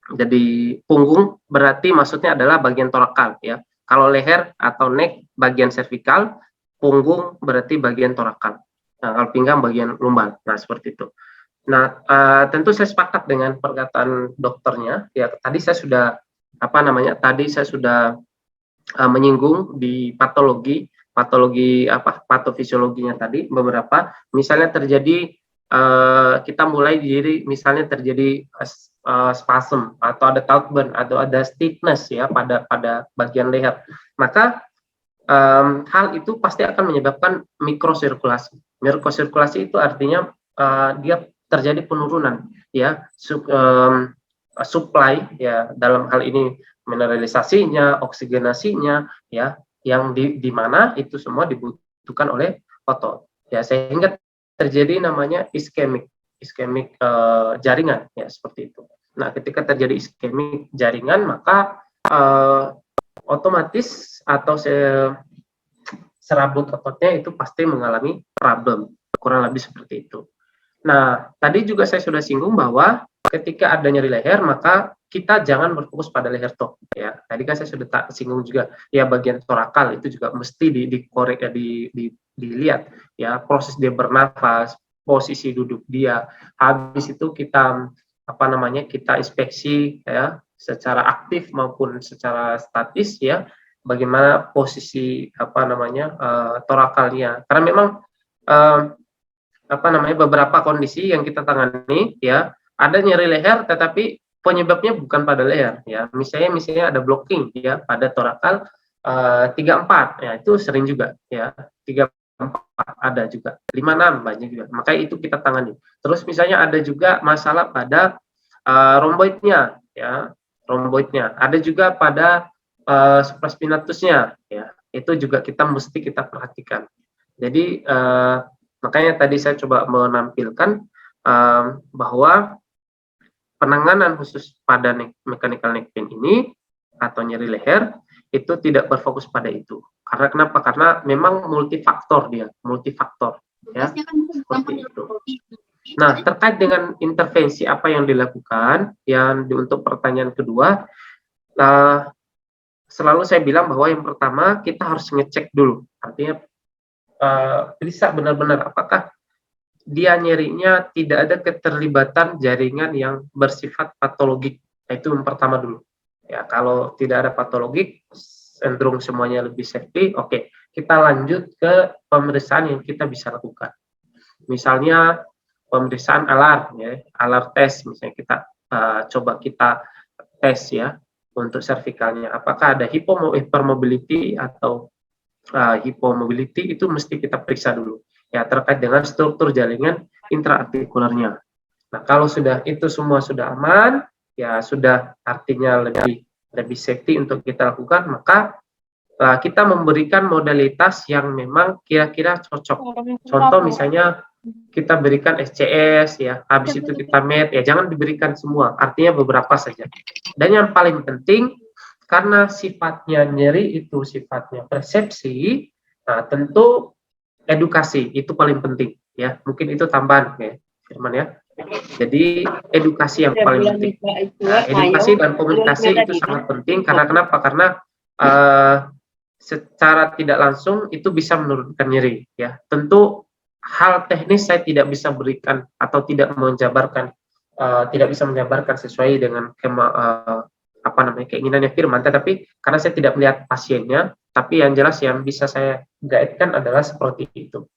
Jadi punggung berarti maksudnya adalah bagian torakal ya. Kalau leher atau neck bagian servikal, punggung berarti bagian torakal. Nah, kalau pinggang bagian lumbar. Nah, seperti itu. Nah, tentu saya sepakat dengan perkataan dokternya. Ya, tadi saya sudah menyinggung di patofisiologinya tadi beberapa. Misalnya terjadi kita mulai dari misalnya terjadi spasm atau ada taut burn atau ada stiffness ya pada bagian leher. Maka hal itu pasti akan menyebabkan mikrosirkulasi. Mikrosirkulasi itu artinya dia terjadi penurunan ya supply ya, dalam hal ini mineralisasinya, oksigenasinya ya, yang di mana itu semua dibutuhkan oleh otot ya, sehingga terjadi namanya iskemik jaringan ya, seperti itu. Nah, ketika terjadi iskemik jaringan, maka otomatis atau serabut ototnya itu pasti mengalami problem, kurang lebih seperti itu. Nah, tadi juga saya sudah singgung bahwa ketika ada nyeri leher, maka kita jangan berfokus pada leher top ya. Tadi kan saya sudah singgung juga ya, bagian torakal itu juga mesti dikorek ya, dilihat ya, proses dia bernafas, posisi duduk dia. Habis itu kita kita inspeksi ya, secara aktif maupun secara statis ya, bagaimana posisi torakalnya. Karena memang beberapa kondisi yang kita tangani ya, ada nyeri leher tetapi penyebabnya bukan pada leher ya. Misalnya ada blocking ya pada torakal 3-4 ya, itu sering juga ya. 3-4 ada juga, 5-6 banyak juga. Maka itu kita tangani. Terus misalnya ada juga masalah pada romboidnya ya, ada juga pada supraspinatusnya ya. Itu juga mesti kita perhatikan. Jadi makanya tadi saya coba menampilkan bahwa penanganan khusus pada mechanical neck pain ini atau nyeri leher itu tidak berfokus pada itu. Karena kenapa? Karena memang multifaktor ya, seperti itu. Nah, terkait dengan intervensi apa yang dilakukan, untuk pertanyaan kedua, selalu saya bilang bahwa yang pertama kita harus ngecek dulu, artinya bisa benar-benar apakah dia nyerinya tidak ada keterlibatan jaringan yang bersifat patologik. Itu yang pertama dulu. Ya, kalau tidak ada patologik, cenderung semuanya lebih safety, oke. Kita lanjut ke pemeriksaan yang kita bisa lakukan. Misalnya pemeriksaan alar, ya, alar test, misalnya kita coba kita tes ya untuk cervicalnya. Apakah ada hypermobility atau hipomobility, itu mesti kita periksa dulu ya, terkait dengan struktur jaringan intraartikulernya. Nah, kalau itu semua sudah aman ya, sudah artinya lebih safety untuk kita lakukan, maka kita memberikan modalitas yang memang kira-kira cocok. Contoh misalnya kita berikan SCS ya, habis itu kita MED ya, jangan diberikan semua, artinya beberapa saja. Dan yang paling penting, karena sifatnya nyeri itu sifatnya persepsi, nah tentu edukasi itu paling penting ya. Mungkin itu tambahan ya, Firman ya. Jadi edukasi yang paling penting. Nah, edukasi dan komunikasi itu sangat penting, karena kenapa? Karena secara tidak langsung itu bisa menurunkan nyeri ya. Tentu hal teknis saya tidak bisa berikan atau tidak bisa menjabarkan sesuai dengan keinginannya Firman, tetapi karena saya tidak melihat pasiennya, tapi yang jelas yang bisa saya guide-kan adalah seperti itu.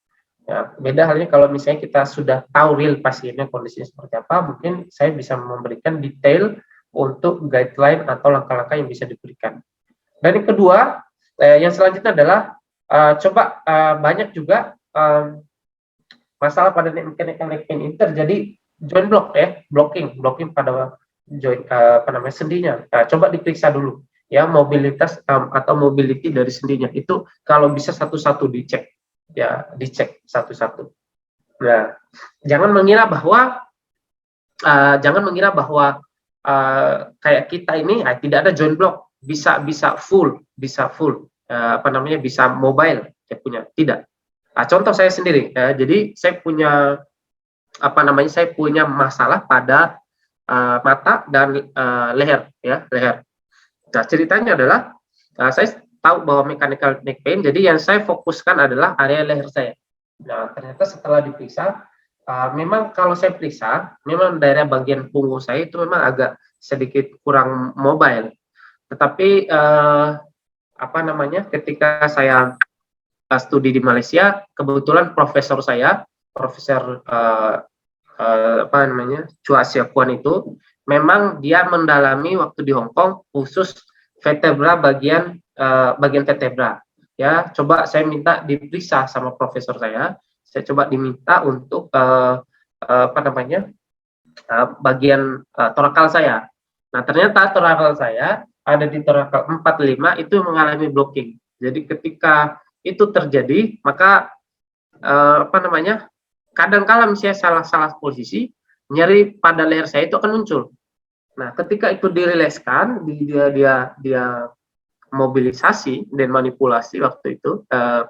Ya, beda halnya kalau misalnya kita sudah tahu real pasiennya kondisinya seperti apa, mungkin saya bisa memberikan detail untuk guideline atau langkah-langkah yang bisa diberikan. Dan yang kedua, yang selanjutnya adalah banyak juga masalah pada mechanical neck pain ini terjadi joint block ya, blocking pada joint sendinya. Coba diperiksa dulu ya, mobilitas atau mobility dari sendinya itu kalau bisa satu-satu dicek satu-satu. Nah, jangan mengira bahwa jangan mengira bahwa kayak kita ini tidak ada join block, bisa full, bisa mobile saya punya, tidak. Contoh saya sendiri, jadi saya punya saya punya masalah pada mata dan leher, leher. Nah, ceritanya adalah saya tahu bahwa mechanical neck pain, jadi yang saya fokuskan adalah area leher saya. Nah, ternyata setelah diperiksa, memang kalau saya periksa, memang daerah bagian punggung saya itu memang agak sedikit kurang mobile. Tetapi ketika saya studi di Malaysia, kebetulan profesor saya, Profesor Chua Siak Kuan itu, memang dia mendalami waktu di Hong Kong khusus vertebra bagian vertebra. Ya, coba saya minta diperiksa sama profesor saya coba diminta untuk bagian torakal saya. Nah, ternyata torakal saya ada di torakal 45 itu mengalami blocking. Jadi ketika itu terjadi, maka kadang-kala misalnya salah posisi, nyeri pada leher saya itu akan muncul. Nah, ketika itu dirileskan, dia mobilisasi dan manipulasi waktu itu 2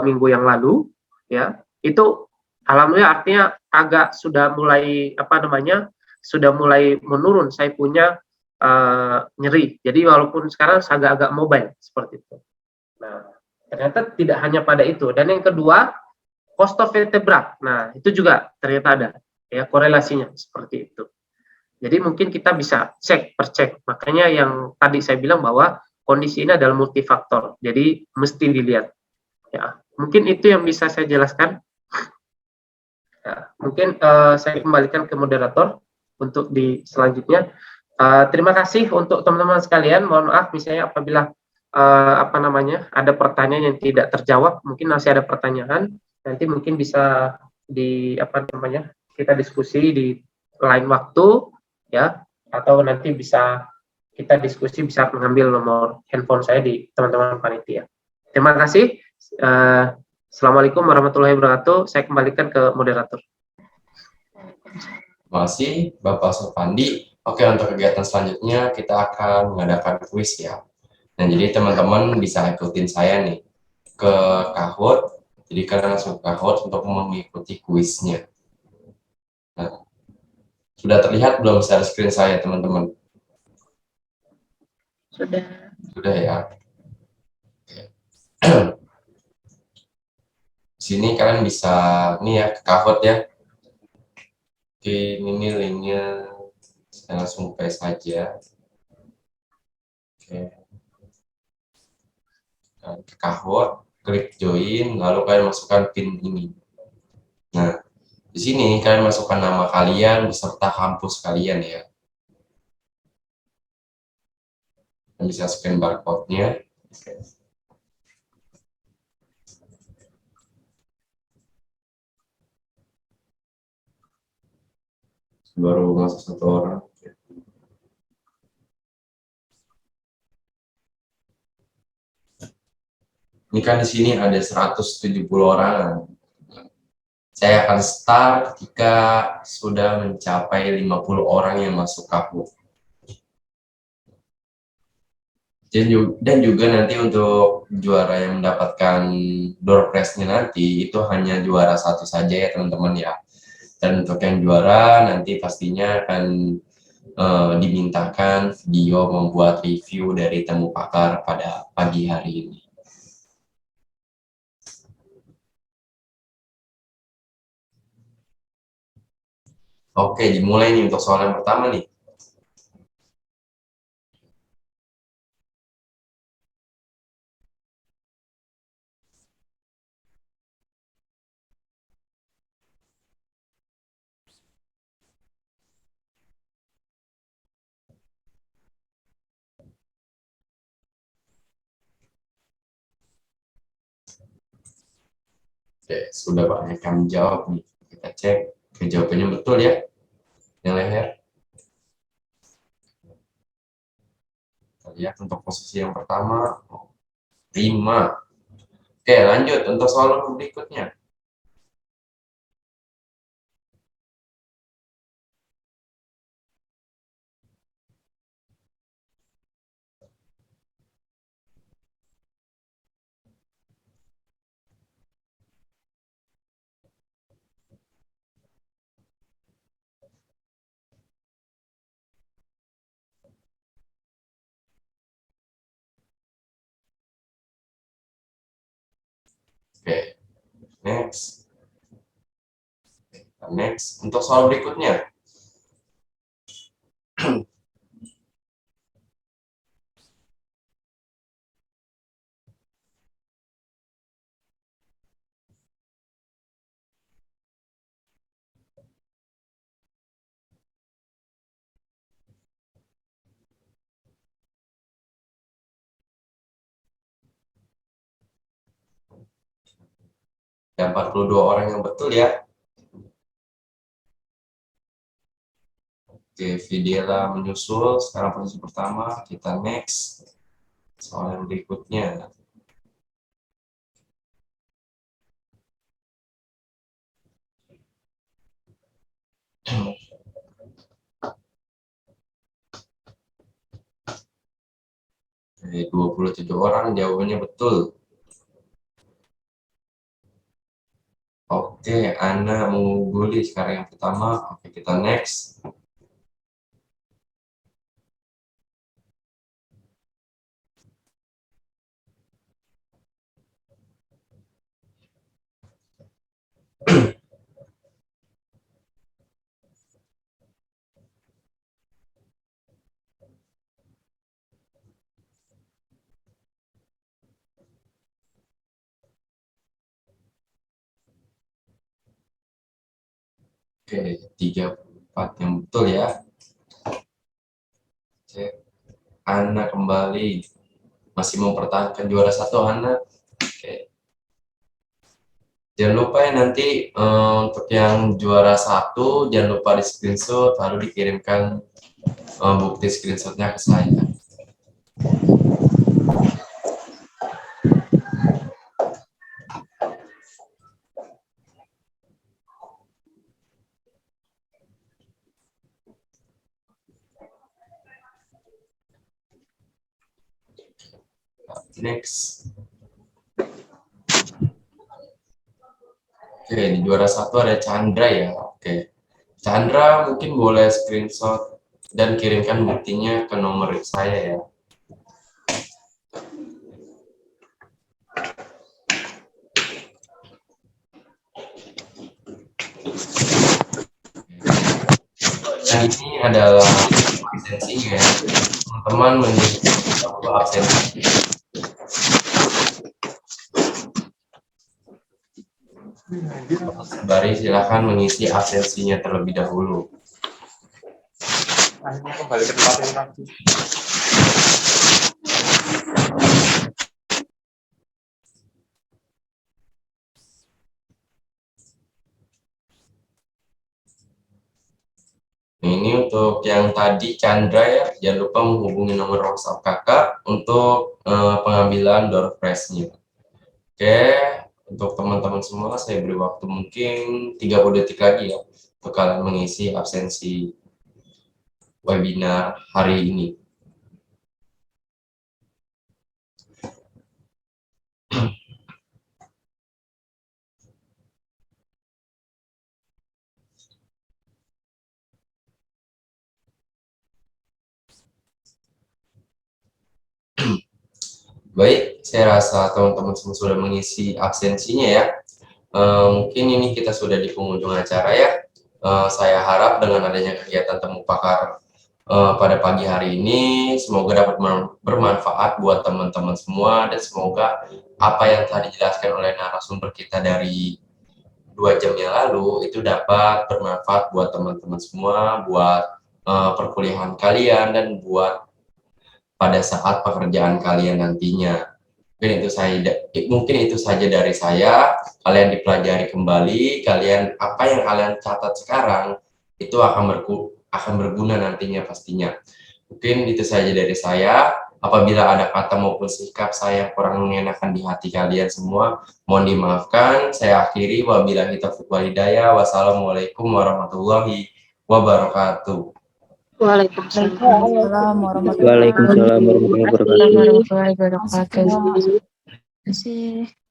minggu yang lalu, ya, itu alhamdulillah artinya agak sudah mulai menurun. Saya punya nyeri. Jadi walaupun sekarang agak-agak mobile seperti itu. Nah, ternyata tidak hanya pada itu. Dan yang kedua, costovertebra. Nah, itu juga ternyata ada ya korelasinya seperti itu. Jadi mungkin kita bisa cek. Makanya yang tadi saya bilang bahwa kondisi ini adalah multifaktor. Jadi mesti dilihat. Ya, mungkin itu yang bisa saya jelaskan. Ya, mungkin saya kembalikan ke moderator untuk di selanjutnya. Terima kasih untuk teman-teman sekalian. Mohon maaf misalnya apabila ada pertanyaan yang tidak terjawab. Mungkin masih ada pertanyaan. Nanti mungkin bisa kita diskusi di lain waktu. Ya, atau nanti bisa kita diskusi, bisa mengambil nomor handphone saya di teman-teman panitia. Terima kasih. Assalamualaikum warahmatullahi wabarakatuh. Saya kembalikan ke moderator. Terima kasih Bapak Sopandi. Oke, untuk kegiatan selanjutnya kita akan mengadakan kuis ya. Nah, jadi teman-teman bisa ikutin saya nih ke Kahoot. Jadi kalian langsung ke Kahoot untuk mengikuti kuisnya. Nah, sudah terlihat belum share screen saya, teman-teman? Sudah. Sudah ya. Sini kalian bisa nih ya ke Kahoot ya. Oke, ini linknya. Saya langsung paste saja. Oke. Dan ke Kahoot, klik join, lalu kalian masukkan pin ini. Nah, di sini kalian masukkan nama kalian beserta kampus kalian ya. Kalian bisa scan barcode-nya. Baru masuk 1 orang. Ini kan di sini ada 170 orang. Saya akan start ketika sudah mencapai 50 orang yang masuk Kahoot. Dan juga nanti untuk juara yang mendapatkan door prize-nya nanti itu hanya juara 1 saja ya teman-teman ya. Dan untuk yang juara nanti pastinya akan dimintakan video membuat review dari temu pakar pada pagi hari ini. Oke, dimulai nih untuk soal yang pertama nih. Oke, sudah banyak yang jawab nih. Kita cek jawabannya betul ya. Yang leher. Kita lihat untuk posisi yang pertama 5. Oke, lanjut untuk soal berikutnya. Oke, next. Next, untuk soal berikutnya. Ada 42 orang yang betul ya. Oke, Videla menyusul. Sekarang posisi pertama, kita next. Soal yang berikutnya. Oke, 27 orang jawabannya betul. Oke, Ana mengungguli sekarang yang pertama. Oke, kita next. Oke, 34 yang betul ya. Oke, Ana kembali. Masih mau pertahankan juara 1, Ana. Oke. Jangan lupa ya nanti untuk yang juara 1, jangan lupa di screenshot, lalu dikirimkan bukti screenshotnya ke saya. Next. Oke, di juara 1 ada Chandra ya. Oke, Chandra mungkin boleh screenshot dan kirimkan buktinya ke nomor saya ya. Nah, ini adalah absensinya ya. Teman-teman mengisi absensi. Bari silakan mengisi absensinya terlebih dahulu. Kembali ke tempat yang tadi. Ini untuk yang tadi Chandra ya, jangan lupa menghubungi nomor WhatsApp kakak untuk pengambilan door prize-nya. Oke, untuk teman-teman semua saya beri waktu mungkin 30 detik lagi ya untuk kalian mengisi absensi webinar hari ini. Baik, saya rasa teman-teman semua sudah mengisi absensinya ya. Mungkin ini kita sudah di penghujung acara ya. Saya harap dengan adanya kegiatan temu pakar pada pagi hari ini, semoga dapat bermanfaat buat teman-teman semua, dan semoga apa yang tadi dijelaskan oleh narasumber kita dari 2 jam yang lalu itu dapat bermanfaat buat teman-teman semua, buat perkuliahan kalian, dan buat pada saat pekerjaan kalian nantinya. Mungkin itu saja dari saya. Kalian dipelajari kembali, apa yang kalian catat sekarang itu akan berguna nantinya pastinya. Mungkin itu saja dari saya. Apabila ada kata maupun sikap saya kurang mengenakan di hati kalian semua, mohon dimaafkan. Saya akhiri, wabillahi taufiq wal hidayah. Wassalamualaikum warahmatullahi wabarakatuh. Waalaikumsalam warahmatullahi wabarakatuh. Waalaikumsalam warahmatullahi wabarakatuh. Terima kasih.